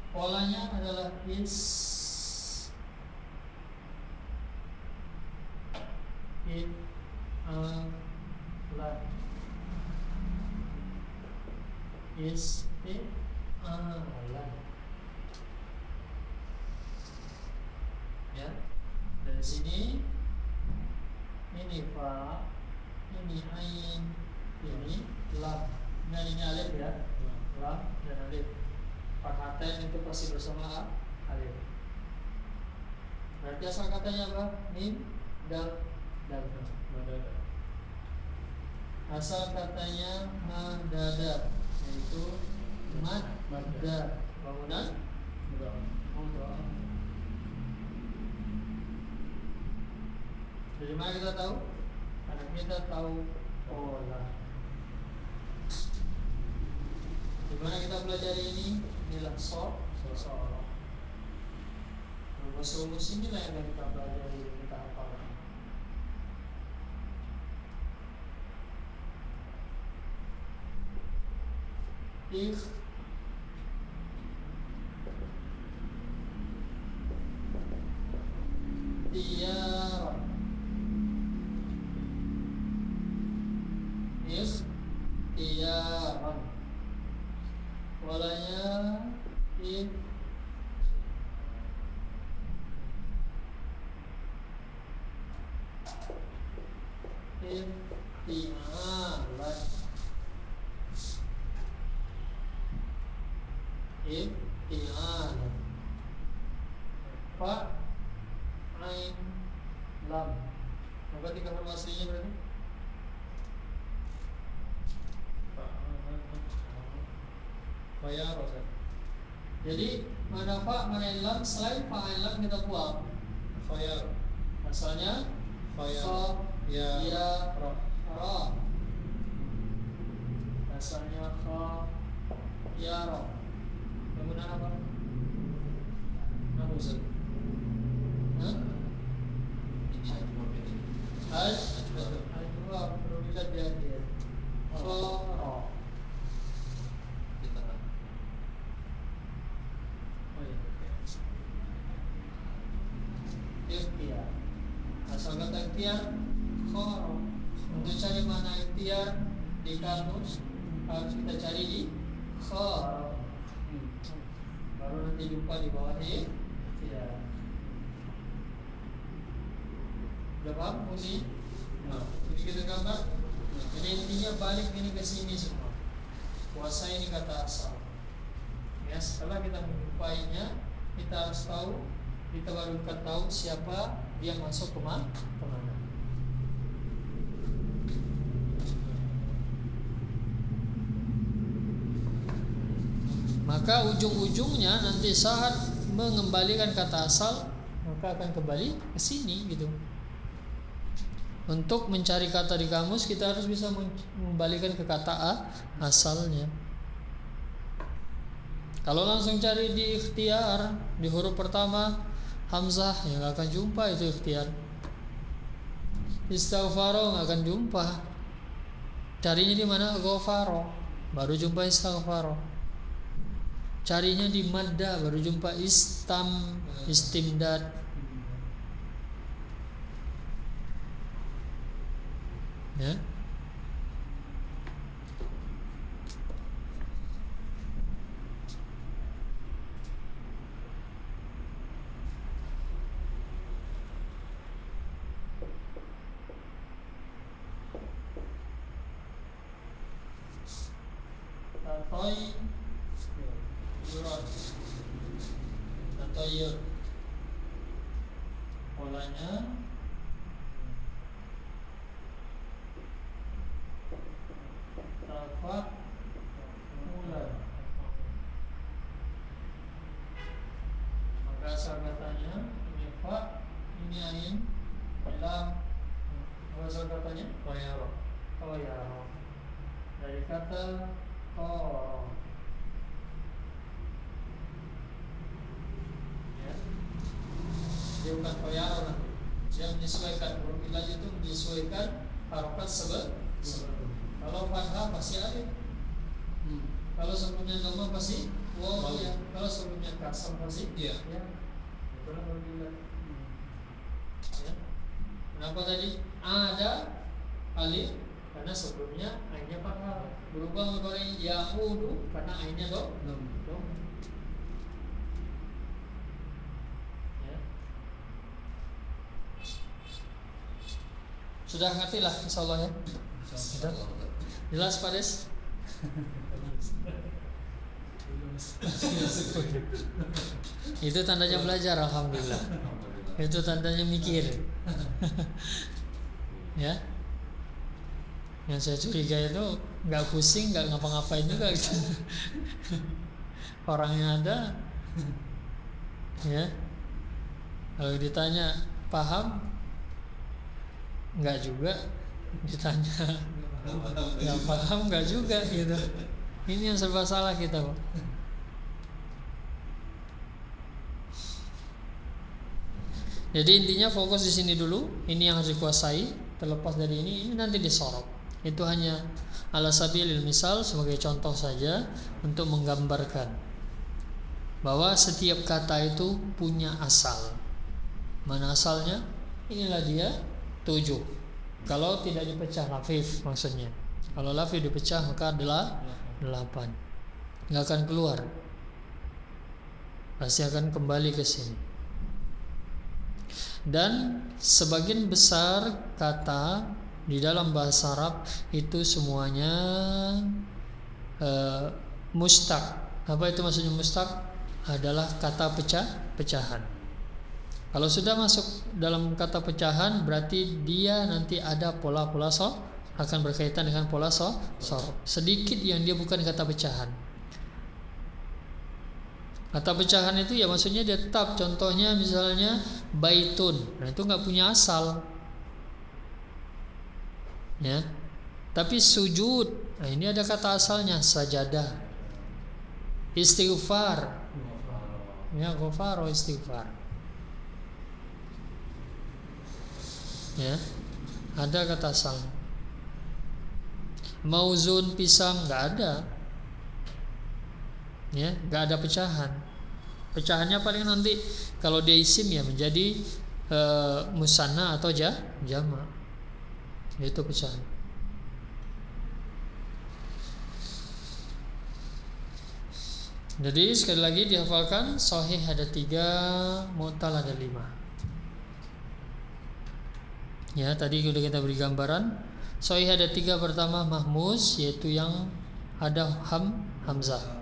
Polanya adalah isti'alan. Dari sini ini fa, ini ain, ini lam. Nah ini alif ya, lam dan alif. Fakhatain itu pasti bersama alif. Berarti asal katanya apa? Mim, dal, dal. Asal katanya madada, yaitu madda, bangunan mudhaf. Dari mana kita tahu? Karena kita tahu pola. Di mana kita pelajari ini? Inilah sorong. Rumus-rumus inilah yang kita pelajari, kita hafalkan. Ikhtiyaran. Polanya Ibtialan. Fa, ain, lam. Apa tiga huruf aslinya berarti? Fayaro. Jadi mana fa, mana lam, selain fa, ain, lam kita buang. Fayaro. Asalnya Fayaro. Ya, ra. Asalnya kha, ya, ra. Penggunaan apa? Apa Ustaz? Al-dua berbeda dia. Ra. Di tengah. Oh iya. Ikhtiar. Asal kata ikhtiar khara. Untuk cari mana ikhtiar di kamus harus kita cari di khara. Baru nanti jumpa di bawah ikhtiar. Udah paham fungsi? Jadi kita gambar. Jadi intinya balik ini ke sini semua. Puasa ini kata asal. Ya, setelah kita menjumpainya, kita harus tahu, kita baru tahu siapa dia masuk kemana. Maka ujung-ujungnya nanti saat mengembalikan kata asal, maka akan kembali ke sini gitu. Untuk mencari kata di kamus kita harus bisa mengembalikan ke kata asalnya. Kalau langsung cari di ikhtiar di huruf pertama hamzah ya nggak akan jumpa itu ikhtiar. Istighfaro nggak akan jumpa. Carinya di mana? Ghafaro. Baru jumpa istighfaro. Carinya di madda baru jumpa istimdad. Ya. Tatoyur. Polanya tafak mulai. Maka asal katanya ini fa, ini ain, lam. Apa asal katanya? Fayaro. Fayaro. Dari kata qara. Ya. Dia bukan fayaro nanti. Dia menyesuaikan huruf ilaj itu menyesuaikan harokat sebelum. Kalau fathah pasti alif. Kalau sebelumnya dhamma pasti waw ya. Kalau sebelumnya kasam pasti ya. Itulah huruf ilaj. Ya. Kenapa tadi ada alif? Karena sebelumnya ainnya fathah. Berubah menjadi yahudu karena ainnya dom. Ya. Sudah ngerti lah insyaallah ya. Sudah. Jelas Pak Des? Itu tandanya belajar, alhamdulillah. Itu tandanya mikir. Ya. Yang saya curiga itu nggak pusing, nggak ngapa-ngapain juga gitu. Orangnya ada, ya. Kalau ditanya paham, nggak juga. Ditanya nggak paham, nggak juga gitu. Ini yang serba salah kita, Pak. Jadi intinya fokus di sini dulu. Ini yang harus dikuasai. Terlepas dari ini nanti disorot. Itu hanya ala sabilil misal, sebagai contoh saja untuk menggambarkan bahwa setiap kata itu punya asal. Mana asalnya? Inilah dia 7. Kalau tidak dipecah lafif maksudnya. Kalau lafif dipecah maka adalah 8. Nggak akan keluar. Pasti akan kembali ke sini. Dan sebagian besar kata di dalam bahasa Arab itu semuanya mustaq. Apa itu maksudnya mustaq? Adalah kata pecahan. Kalau sudah masuk dalam kata pecahan, berarti dia nanti ada pola-pola akan berkaitan dengan pola sorof. Sedikit yang dia bukan kata pecahan. Kata pecahan itu ya maksudnya dia tetap. Contohnya misalnya baitun. Nah itu nggak punya asal. Ya. Tapi sujud. Nah ini ada kata asalnya, sajadah. Istighfar. Ya, ghafaro istighfar. Ya. Ada kata asalnya. Mauzun pisang nggak ada. Ya, nggak ada pecahan. Pecahannya paling nanti kalau dia isim ya menjadi musanna atau jama. Itu pecahan. Jadi sekali lagi dihafalkan, sahih ada 3, mu'tal ada 5. Ya, tadi sudah kita beri gambaran. Sahih ada 3, pertama mahmuz, yaitu yang ada hamzah.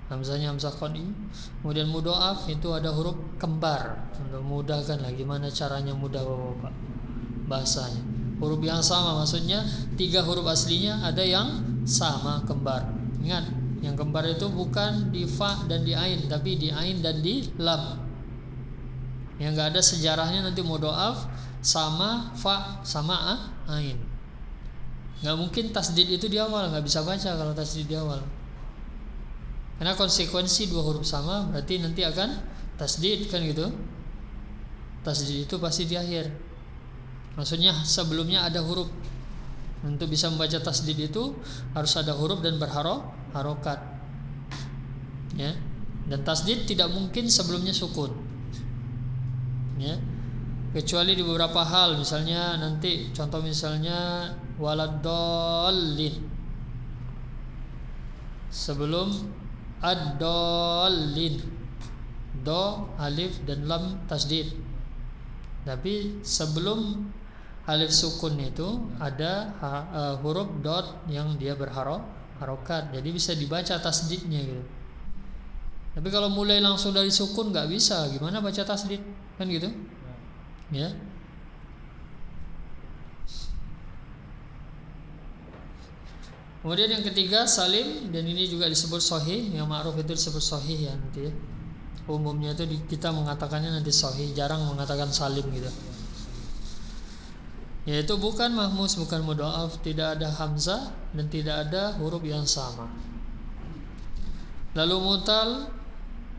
Hamzahnya hamzah qad'i. Kemudian mudha'af itu ada huruf kembar. Untuk memudahkan lah gimana caranya mudah Bapak bahasanya. Huruf yang sama maksudnya 3 huruf aslinya ada yang sama kembar. Ingat, yang kembar itu bukan di fa dan di ain, tapi di ain dan di lam. Yang enggak ada sejarahnya nanti mudha'af sama fa sama ain. Enggak mungkin tasdid itu di awal, enggak bisa baca kalau tasdid di awal. Karena konsekuensi 2 huruf sama berarti nanti akan tasdid kan gitu. Tasdid itu pasti di akhir. Maksudnya sebelumnya ada huruf. Untuk bisa membaca tasdid itu harus ada huruf dan berharokat. Ya. Dan tasdid tidak mungkin sebelumnya sukun. Ya. Kecuali di beberapa hal, misalnya nanti contoh misalnya waladdallin. Sebelum ad-dallin, do, alif dan lam tasdid. Tapi sebelum alif sukun itu ada huruf dot yang dia berharokat. Jadi bisa dibaca tasdidnya gitu. Tapi kalau mulai langsung dari sukun nggak bisa. Gimana baca tasdid? Kan gitu. Ya. Kemudian yang ketiga salim, dan ini juga disebut sahih. Yang ma'ruf itu disebut sahih ya nanti ya. Umumnya itu kita mengatakannya nanti sahih, jarang mengatakan salim gitu. Yaitu bukan mahmus, bukan mudha'af, tidak ada hamzah dan tidak ada huruf yang sama. Lalu mutal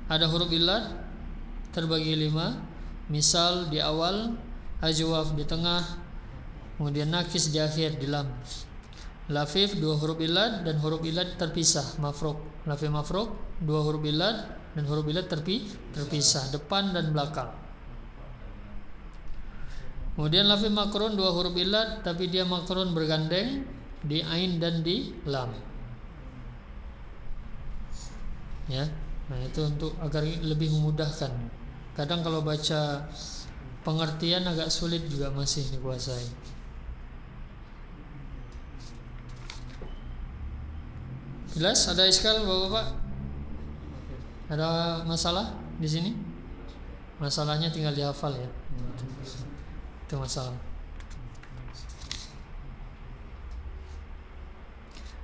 ada huruf illat terbagi 5. Misal di awal, ajwaf di tengah, kemudian nakis di akhir di lam. Lafif 2 huruf illat dan huruf illat terpisah, mafruk. Lafif mafruk 2 huruf illat dan huruf illat terpisah, depan dan belakang. Kemudian lafif makrun 2 huruf illat tapi dia makrun bergandeng di ain dan di lam. Ya. Nah, itu untuk agar lebih memudahkan. Kadang kalau baca pengertian agak sulit juga masih dikuasai. Jelas? Ada iskal Bapak-bapak? Ada masalah di sini? Masalahnya tinggal dihafal ya. Itu masalah.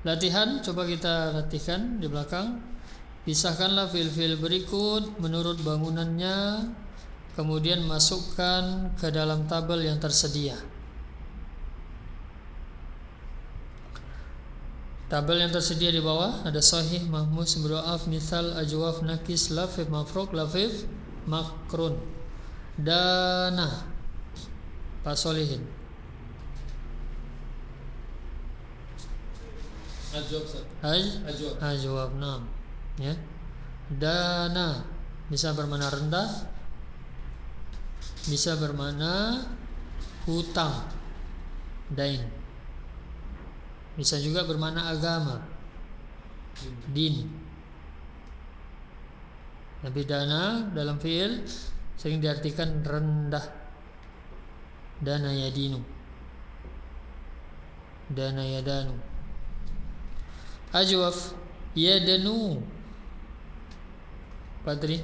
Latihan, coba kita latihkan di belakang. Pisahkanlah fiil-fiil berikut menurut bangunannya, kemudian masukkan ke dalam tabel yang tersedia. Tabel yang tersedia di bawah ada sahih, mahmus, mudha'af, mithal, ajwaf, nakis, lafif, mafruk, lafif, makrun. Dana Pak Solihin. Ajwaf, nah, ya. Dana bisa bermakna rendah, bisa bermakna hutang, dain. Bisa juga bermakna agama, din. Tapi dana dalam fiil sering diartikan rendah. Dana yadinu, dana yadanu. Ajwaf, yadanu. Padri.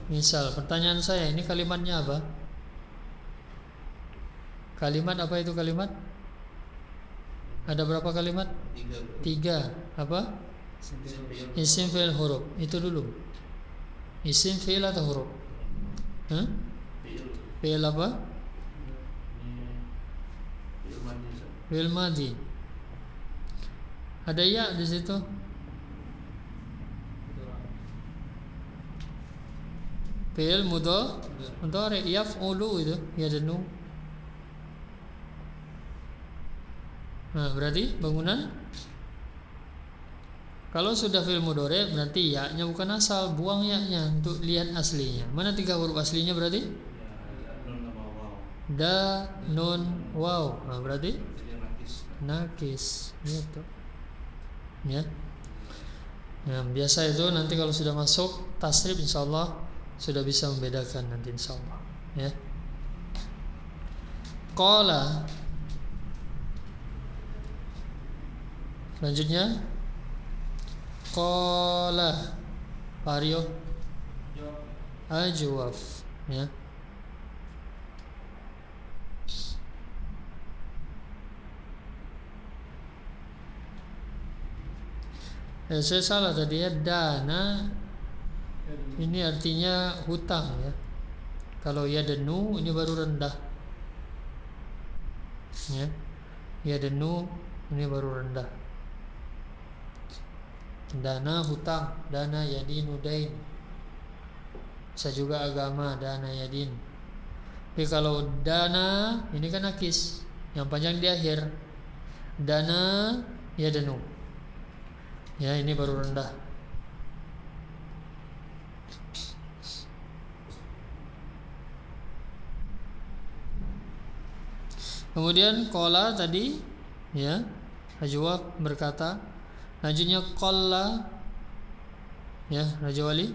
Misal, pertanyaan saya, ini kalimatnya apa? Kalimat apa itu kalimat? Ada berapa kalimat? 3. Apa? Isim, fi'il, huruf. Itu dulu. Isim, fi'il atau huruf? Fi'il apa? Fi'il madhi. Ada ya di situ? Fi'il mudhari yaf'ulu itu yadnu. Nah, berarti bangunan kalau sudah fi'il mudhari berarti ya-nya bukan asal, buang ya-nya untuk lihat aslinya. Mana 3 huruf aslinya berarti? Da, nun, waw. Nah, berarti nakis gitu. Ya. Nah, biasa itu nanti kalau sudah masuk tasrif insyaallah sudah bisa membedakan nanti insyaallah, ya. Qala. Selanjutnya qala Mario ajwaf, ya. Saya salah tadi ya, dana ini artinya hutang ya. Kalau yadnu ini baru rendah. Ya. Yadnu ini baru rendah. Dana hutang, dana yadinu dain. Bisa juga agama, dana yadin. Tapi kalau dana ini kan nakis, yang panjang di akhir. Dana yadnu. Ya, ini baru rendah. Kemudian qala tadi, ya, Ajwaf berkata. Lanjutnya qalla, ya, Raja Wali.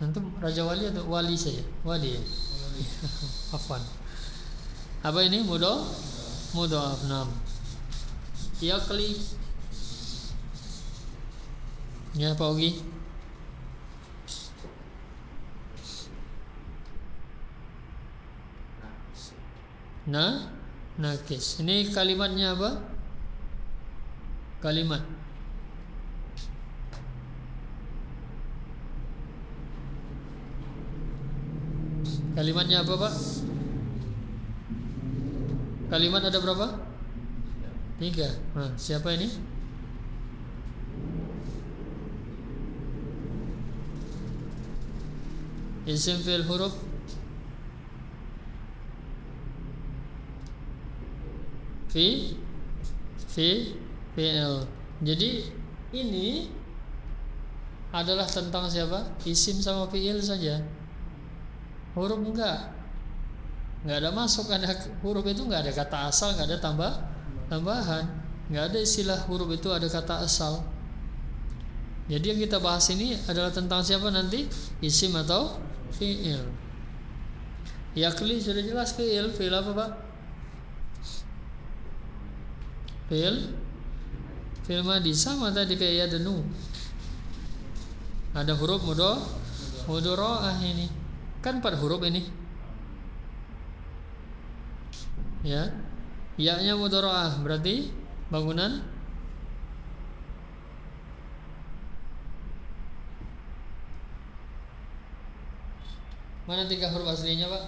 Antum Raja Wali atau wali saja? Wali ya. Afwan. Apa ini? Mudhaf, nam. Yaqli. Ya, Pak Ogi. Nakis. Ini kalimatnya apa? Kalimat. Kalimatnya apa, Pak? Kalimat ada berapa? 3. Nah, siapa ini? Isim, fi'il, huruf. Fi'il. Jadi ini adalah tentang siapa? Isim sama fi'il saja. Huruf enggak ada masuk. Ada huruf itu enggak ada kata asal, enggak ada tambahan. Enggak ada istilah huruf itu ada kata asal. Jadi yang kita bahas ini adalah tentang siapa nanti? Isim atau fi'il. Yakli sudah jelas fi'il. Fi'il apa Pak? Fi'il madi sama tadi kayak yadnu. Ada huruf mudharaah ini. Kan 4 huruf ini. Ya. Ya-nya mudharaah berarti bangunan mana 3 huruf aslinya Pak?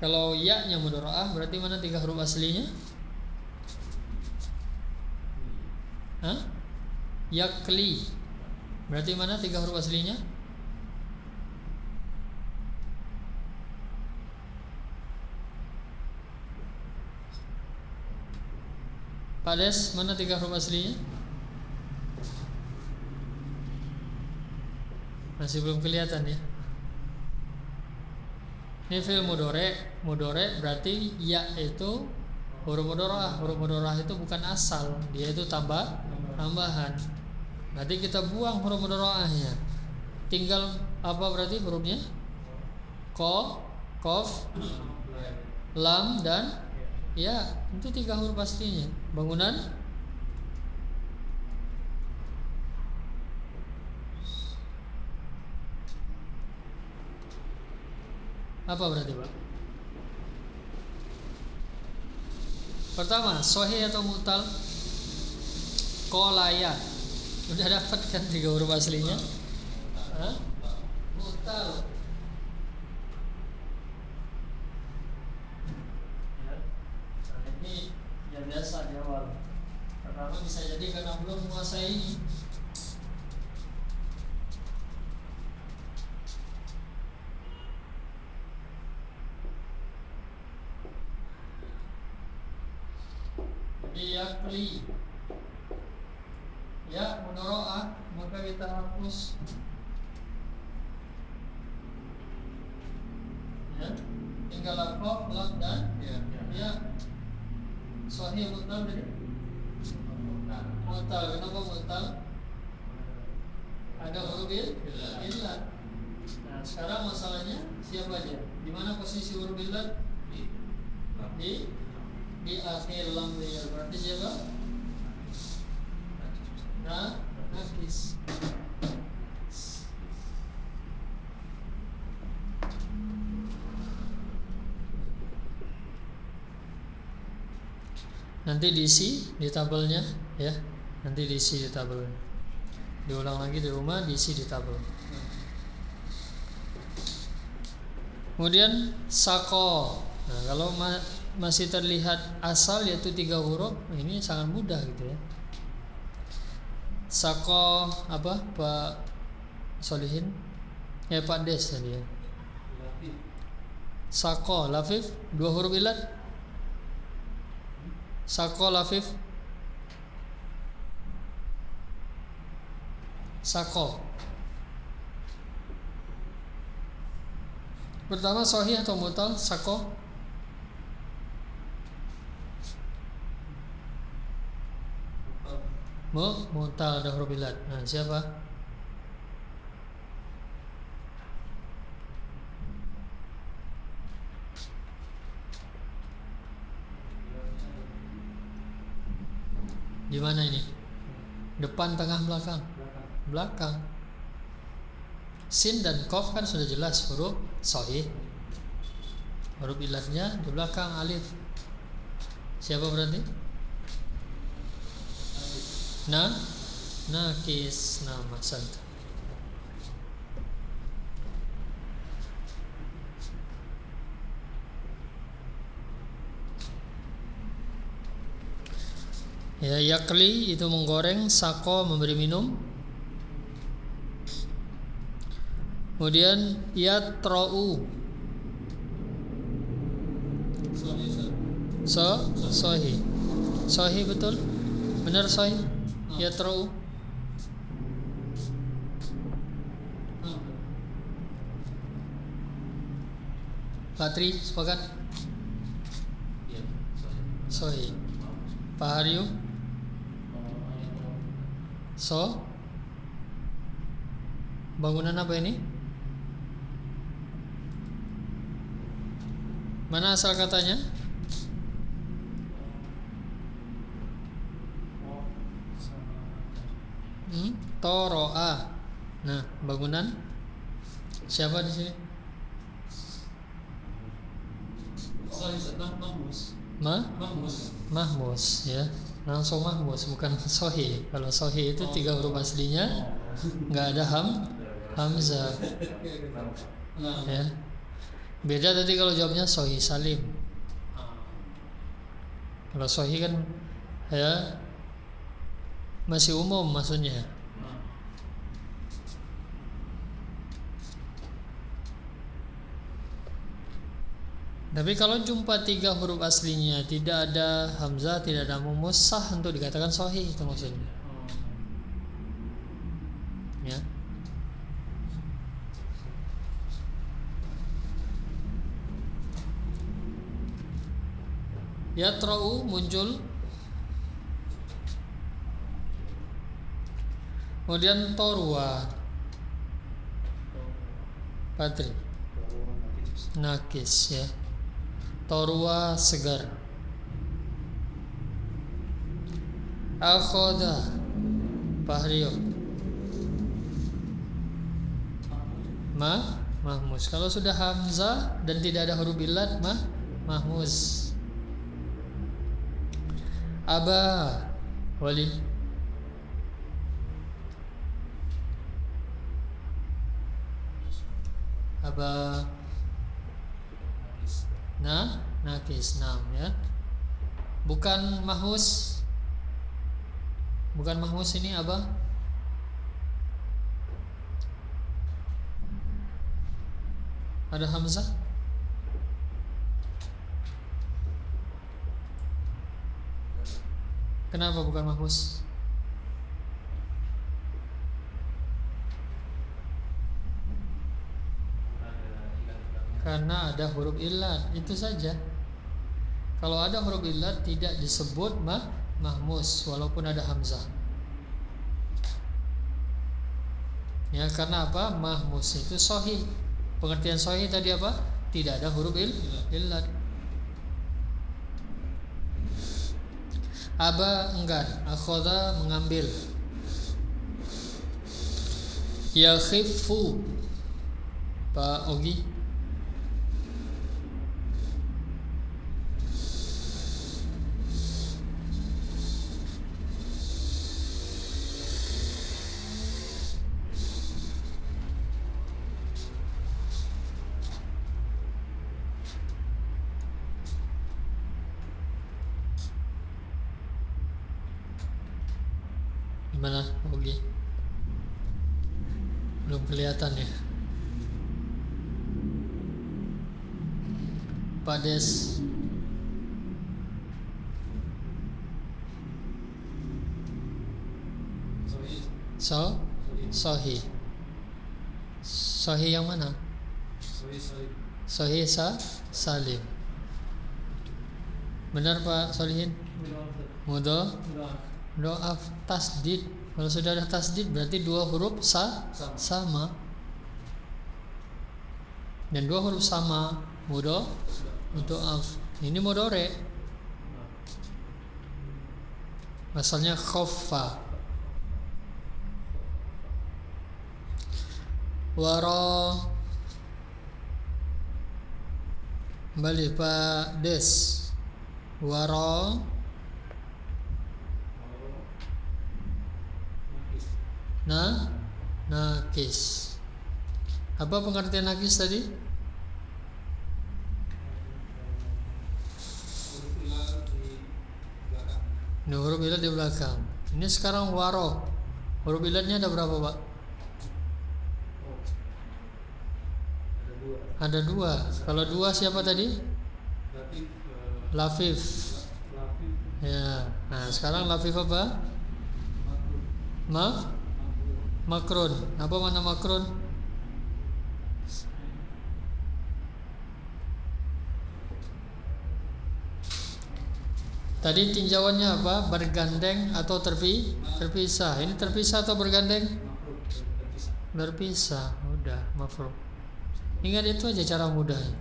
Kalau ya-nya mudharaah berarti mana 3 huruf aslinya? Hah? Yakli. Berarti mana 3 huruf aslinya? Pak Des, mana 3 huruf aslinya? Masih belum kelihatan ya. Ini fi'il mudhari berarti ya itu huruf mudharaah. Huruf mudharaah itu bukan asal, dia itu tambahan. Berarti kita buang huruf mudharaahnya. Tinggal apa berarti hurufnya? Qaf, lam dan ya. Itu 3 huruf pastinya. Bangunan apa berarti Pak? Pertama, sahih atau mu'tal? Qolaya. Udah dapat kan 3 huruf aslinya? Hah? Mu'tal. Ya. Nah, ini ya biasa di awal. Pertama bisa jadi karena belum menguasai ini. Yakli ya mudharaah, maka kita hapus ya, tinggal qaf, lam dan ya. Sahih mu'tal tadi mu'tal. Kenapa mu'tal? Ada huruf illat. Nah sekarang masalahnya siapa aja? Di mana posisi huruf illat? Di akhir lam ya. Berarti siapa? Nakis. Nanti diisi di tabelnya ya. Nanti diisi di tabel. Diulang lagi di rumah, diisi di tabel. Kemudian sako. Nah, kalau masih terlihat asal yaitu 3 huruf, ini sangat mudah gitu ya. Sako apa Pak Solihin? Ya Pak Des tadi ya. Sako lafif 2 huruf illat. Sako lafif. Sako. Pertama sahih atau mu'tal? Sako. Mu'tal ada huruf illat. Nah, siapa? Di mana ini? Depan, tengah, belakang? Belakang. Sin dan qaf kan sudah jelas huruf sahih. Huruf illatnya di belakang alif. Siapa berarti? Nakis nama santa. Ya, yakli itu menggoreng, sako memberi minum. Kemudian yatra'u. Sahih. Sahih betul? Benar sahih? Yatra'u. Patri sepakat? Sahih. Pak Haryo? Bangunan apa ini? Mana asal katanya? Toroa. Nah, bangunan siapa di sini? Mahmus ya. Langsung Mahmus, bukan Sohi. Kalau Sohi itu 3 huruf aslinya nggak ada hamzah. Ya. Beda tadi kalau jawabnya Sohi Salim. Kalau Sohi kan ya masih umum maksudnya. Tapi kalau jumpa 3 huruf aslinya tidak ada hamzah, tidak ada mumus, sah untuk dikatakan sahih itu maksudnya. Ya. Yatra'u muncul. Kemudian torwa. Patri. Nakis ya. Torwa segar. Akhoda Fahrio. Mahmus. Kalau sudah hamzah dan tidak ada huruf illat mahmus. Aba Wali. Aba nakis nam ya. Bukan mahmus. Bukan mahmus ini apa? Ada hamzah? Kenapa bukan mahmus? Karena ada huruf illat, itu saja. Kalau ada huruf illat tidak disebut mahmus walaupun ada hamzah. Ya, karena apa? Mahmus itu sahih. Pengertian sahih tadi apa? Tidak ada huruf illat. Aba enggan, akhoda mengambil. Yakhifu Pak Ogi. Gimana Ogi? Belum kelihatan ya. Pak Des. Sohi. Sohi yang mana? Sohi Salim. Benar Pak Solihin? Doaf tasdid. Kalau sudah ada tasdid berarti 2 huruf sama. Dan 2 huruf sama mudhoaf. Ini mudhari. Asalnya khaffa. Wara. Kembali Pak Des. Wara nakis. Apa pengertian nakis tadi? Ini huruf illat di belakang. Ini sekarang waro. Huruf illatnya ada berapa Pak? Ada 2. Kalau 2 siapa tadi? Lafif. Ya. Nah sekarang lafif apa? Makrun. Apa mana makrun? Tadi tinjauannya apa? Bergandeng atau terpisah? Ini terpisah atau bergandeng? berpisah, udah mafruq. Ingat itu aja cara mudahnya.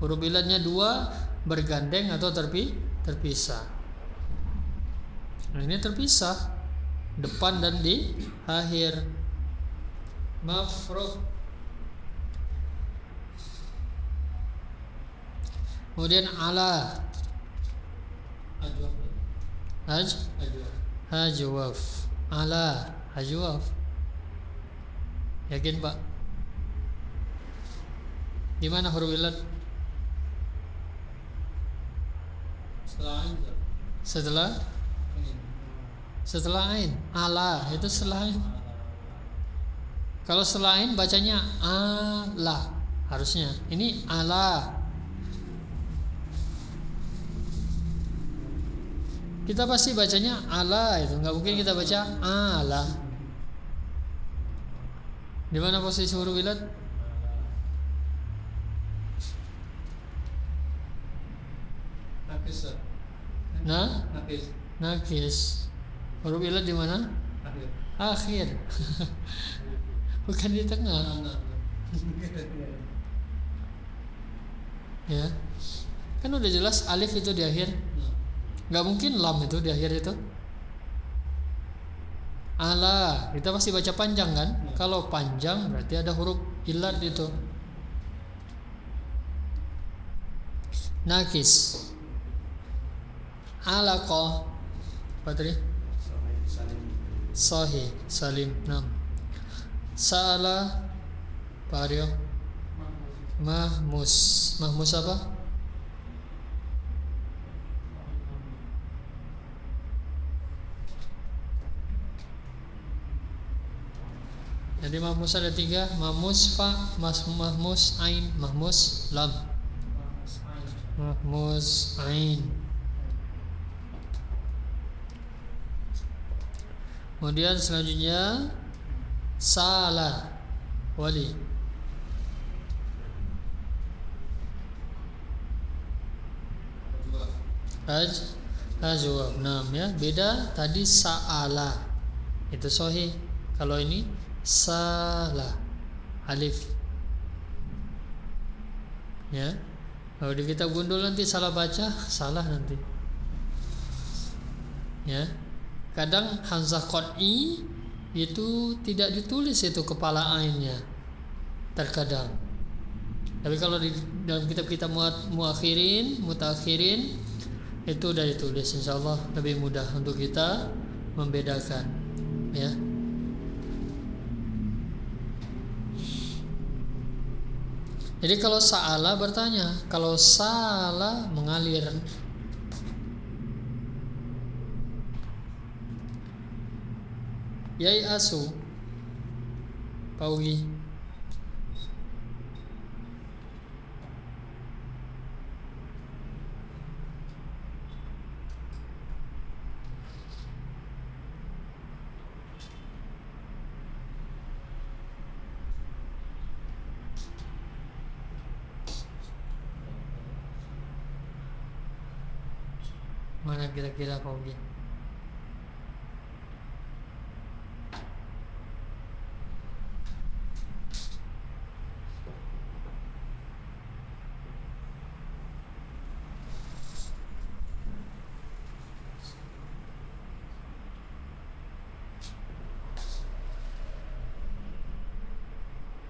Huruf ilatnya 2 bergandeng atau terpisah. Nah, ini terpisah depan dan di akhir. Mafruq. Kemudian ala. Ajwaf. Ala ajwaf. Yakin Pak? Di mana huruf ilat? Setelah ain. Ala itu setelah ain. Kalau setelah ain bacanya ala harusnya. Ini ala. Kita pasti bacanya ala itu, nggak mungkin kita baca ala. Di mana posisi huruf ilat? Nakis. Huruf ilat di mana? Akhir. Bukan di tengah. Ya. Kan udah jelas alif itu di akhir. Nggak mungkin lam itu di akhir itu. Ala, kita pasti baca panjang kan? Kalau panjang berarti ada huruf ilat itu. Nakis. Alaqah. Apa tadi? Sahih, salim. 6. Sa'ala Pak Aryo. Mahmus. Mahmus apa? Jadi mahmus ada 3, mahmus fa, mahmus ain, mahmus lam. Mahmus ain. Kemudian selanjutnya salah wali. Ajwab. 6 ya. Beda tadi sa'ala. Itu sahih. Kalau ini salah alif. Ya. Kalau di kitab gundul nanti salah baca, salah nanti. Ya. Kadang hamzah qat'i itu tidak ditulis itu kepala ainnya. Terkadang. Tapi kalau di dalam kitab-kitab mutakhirin itu udah ditulis, insyaallah lebih mudah untuk kita membedakan, ya. Jadi kalau sa'ala bertanya, kalau salah mengalir. Yai asu Paugi. Mana kira-kira Paugi?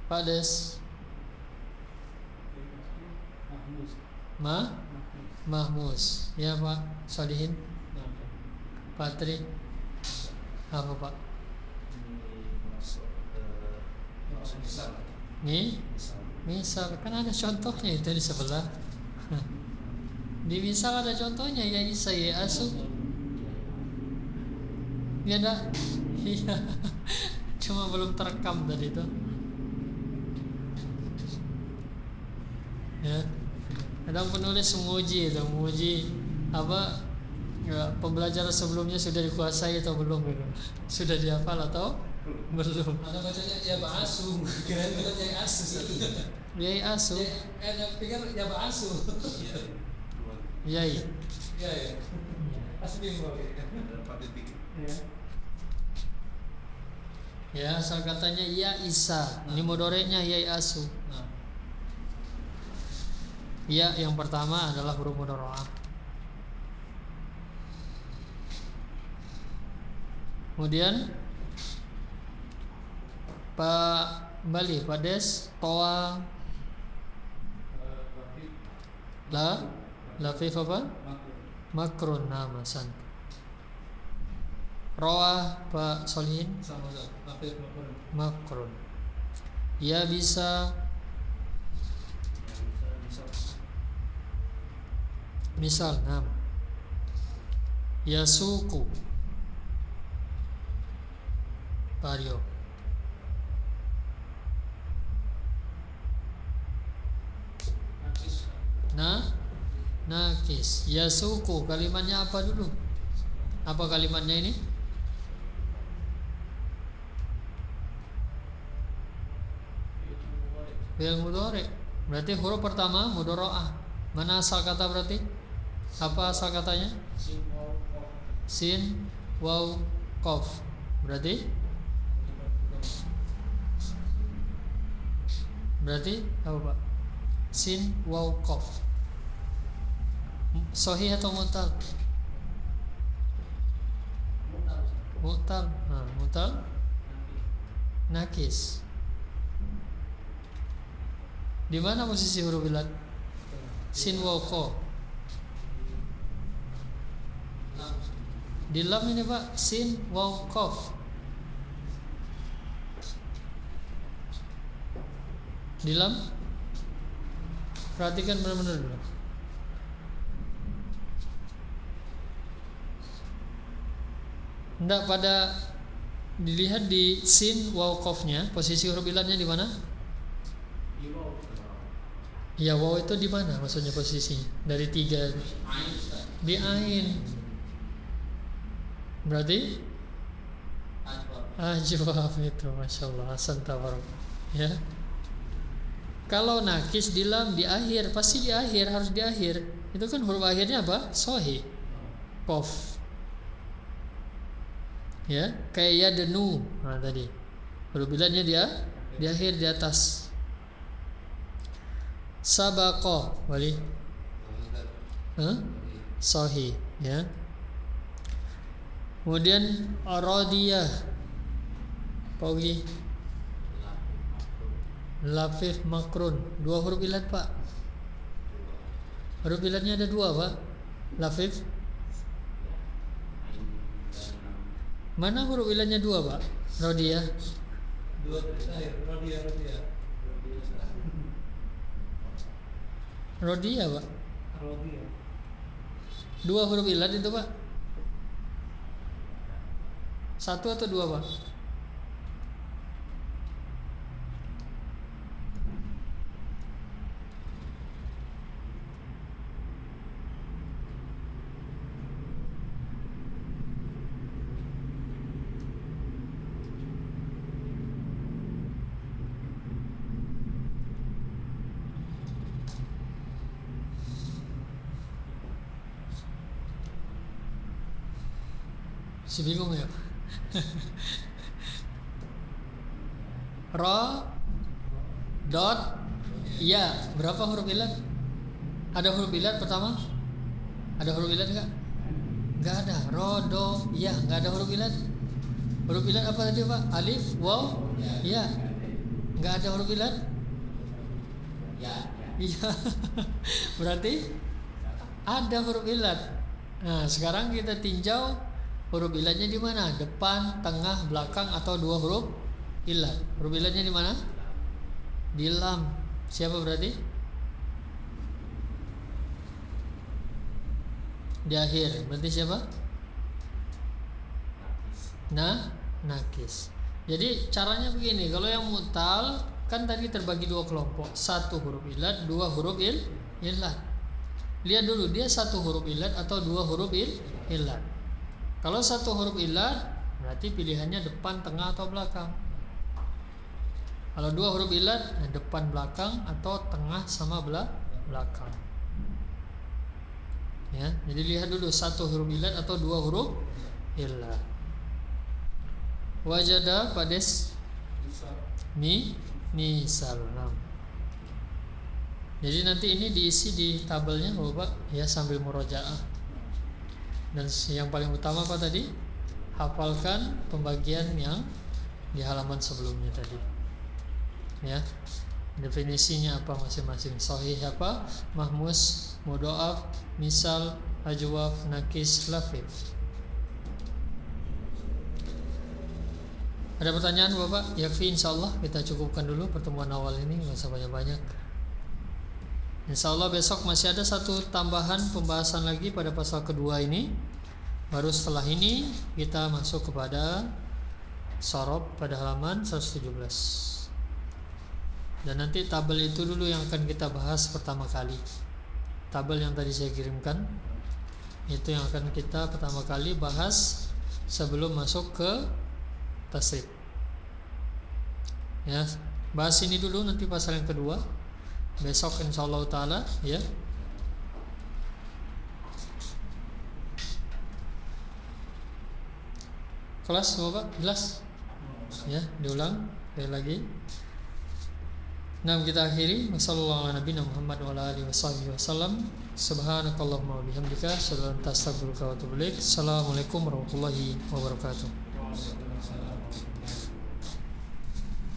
Pak Des. Mahmus. Ya Pak Solihin. Pak Tri. Apa Pak? Misal kan ada contohnya itu di sebelah. Di misal ada contohnya, ya Isa ya asu. Ya enggak? Iya. Cuma belum terekam tadi itu. Ya. Kadang penulis menguji apa ya, pembelajaran sebelumnya sudah dikuasai atau belum gitu. Sudah dihafal atau belum. Ada bacanya ya ba'asu. Kirain bilang ya asu. Yai asu. Pikir ya ba'asu. Yai. Iya. Asli boleh. Ya. Ya, asal katanya ya isa. Ini mudhoreknya ya asu. Nah, Ya yang pertama adalah huruf mudhora'ah. Kemudian Pak Bali, Pak Des, Toa, Lafif apa? Makrun, nama san. Roa, Pak Solihin, sama Lafif Makrun. Makrun. Ya bisa. Misal, ya suku, Pario. Nakis. Ya suku, kalimatnya apa dulu? Apa kalimatnya ini? Fi'il mudhari. Berarti huruf pertama mudhora'ah. Mana asal kata berarti? Apa asal katanya? Sin, waw, qaf. Berarti apa Pak? Sin, waw, qaf. Sahih atau mu'tal? Mu'tal. Mu'tal. Nakis. Di mana posisi huruf illat? Sin, waw, qaf. Di lam ini Pak, sin, waw, qaf. Di lam, perhatikan benar-benar dulu. Nggak pada dilihat di sin, waw, qafnya, posisi huruf illatnya di mana? Ya, waw itu di mana maksudnya posisinya? Dari 3 di ain. Berarti ajwab itu, masya Allah, hasan tabarok. Ya. Kalau nakis di lam di akhir, pasti di akhir, harus di akhir. Itu kan huruf akhirnya apa? Sahih. Qaf. Ya, kayak ya denu. Tadi. Huruf illatnya dia di akhir, di atas. Sabaqa, wali. Sahih, ya. Kemudian radiyah, Paugi, Lafif makrun. 2 huruf illat Pak. Huruf illatnya ada 2 Pak. Lafif. Mana huruf illatnya 2 Pak? Radiyah. 2 terakhir. Rodia. Radiyah Pak. Rodia. 2 huruf illat itu Pak. 1 atau 2 Pak? Si bingung ya. Ro, dot, ya. Berapa huruf illat? Ada huruf illat pertama? Ada huruf illat enggak? Enggak ada. Ro, do, ya. Enggak ada huruf illat. Huruf illat apa tadi Pak? Alif, waw, ya. Enggak ada huruf illat? Ya. Iya. Berarti ada huruf illat. Nah, sekarang kita tinjau huruf illatnya di mana? Depan, tengah, belakang, atau 2 huruf illat. Huruf illatnya di mana? Di lam. Siapa berarti? Di akhir. Berarti siapa? Nakis. Jadi caranya begini. Kalau yang mu'tal kan tadi terbagi 2 kelompok. 1 huruf illat, 2 huruf illat. Lihat dulu dia 1 huruf illat atau 2 huruf illat. Kalau 1 huruf illat berarti pilihannya depan, tengah, atau belakang. Kalau 2 huruf illat, depan, belakang, atau tengah sama belakang. Ya, jadi lihat dulu 1 huruf illat atau 2 huruf illat. Wajada Pak Des. Misal. Nah. Jadi nanti ini diisi di tabelnya Bapak ya sambil murojaah. Dan yang paling utama apa tadi? Hafalkan pembagian yang di halaman sebelumnya tadi. Ya. Definisinya apa masing-masing? Sahih apa? Mahmus, mudhaaf, misal, ajwaf, nakis, lafif. Ada pertanyaan Bapak? Yakfi insyaallah kita cukupkan dulu pertemuan awal ini, enggak usah banyak-banyak. Insyaallah besok masih ada satu tambahan pembahasan lagi pada pasal kedua ini. Baru setelah ini kita masuk kepada sorob pada halaman 117. Dan nanti tabel itu dulu yang akan kita bahas pertama kali. Tabel yang tadi saya kirimkan itu yang akan kita pertama kali bahas sebelum masuk ke tasrif. Ya, bahas ini dulu nanti pasal yang kedua. Besok insyaallah taala ya. Kelas Bapak jelas? Ya, diulang sekali lagi. Nah, kita akhiri. Wassalamualaikum warahmatullahi wabarakatuh. Subhanakallahumma wa bihamdika asyhadu an la ilaha illa anta astaghfiruka wa atubu ilaik. Assalamualaikum warahmatullahi wabarakatuh.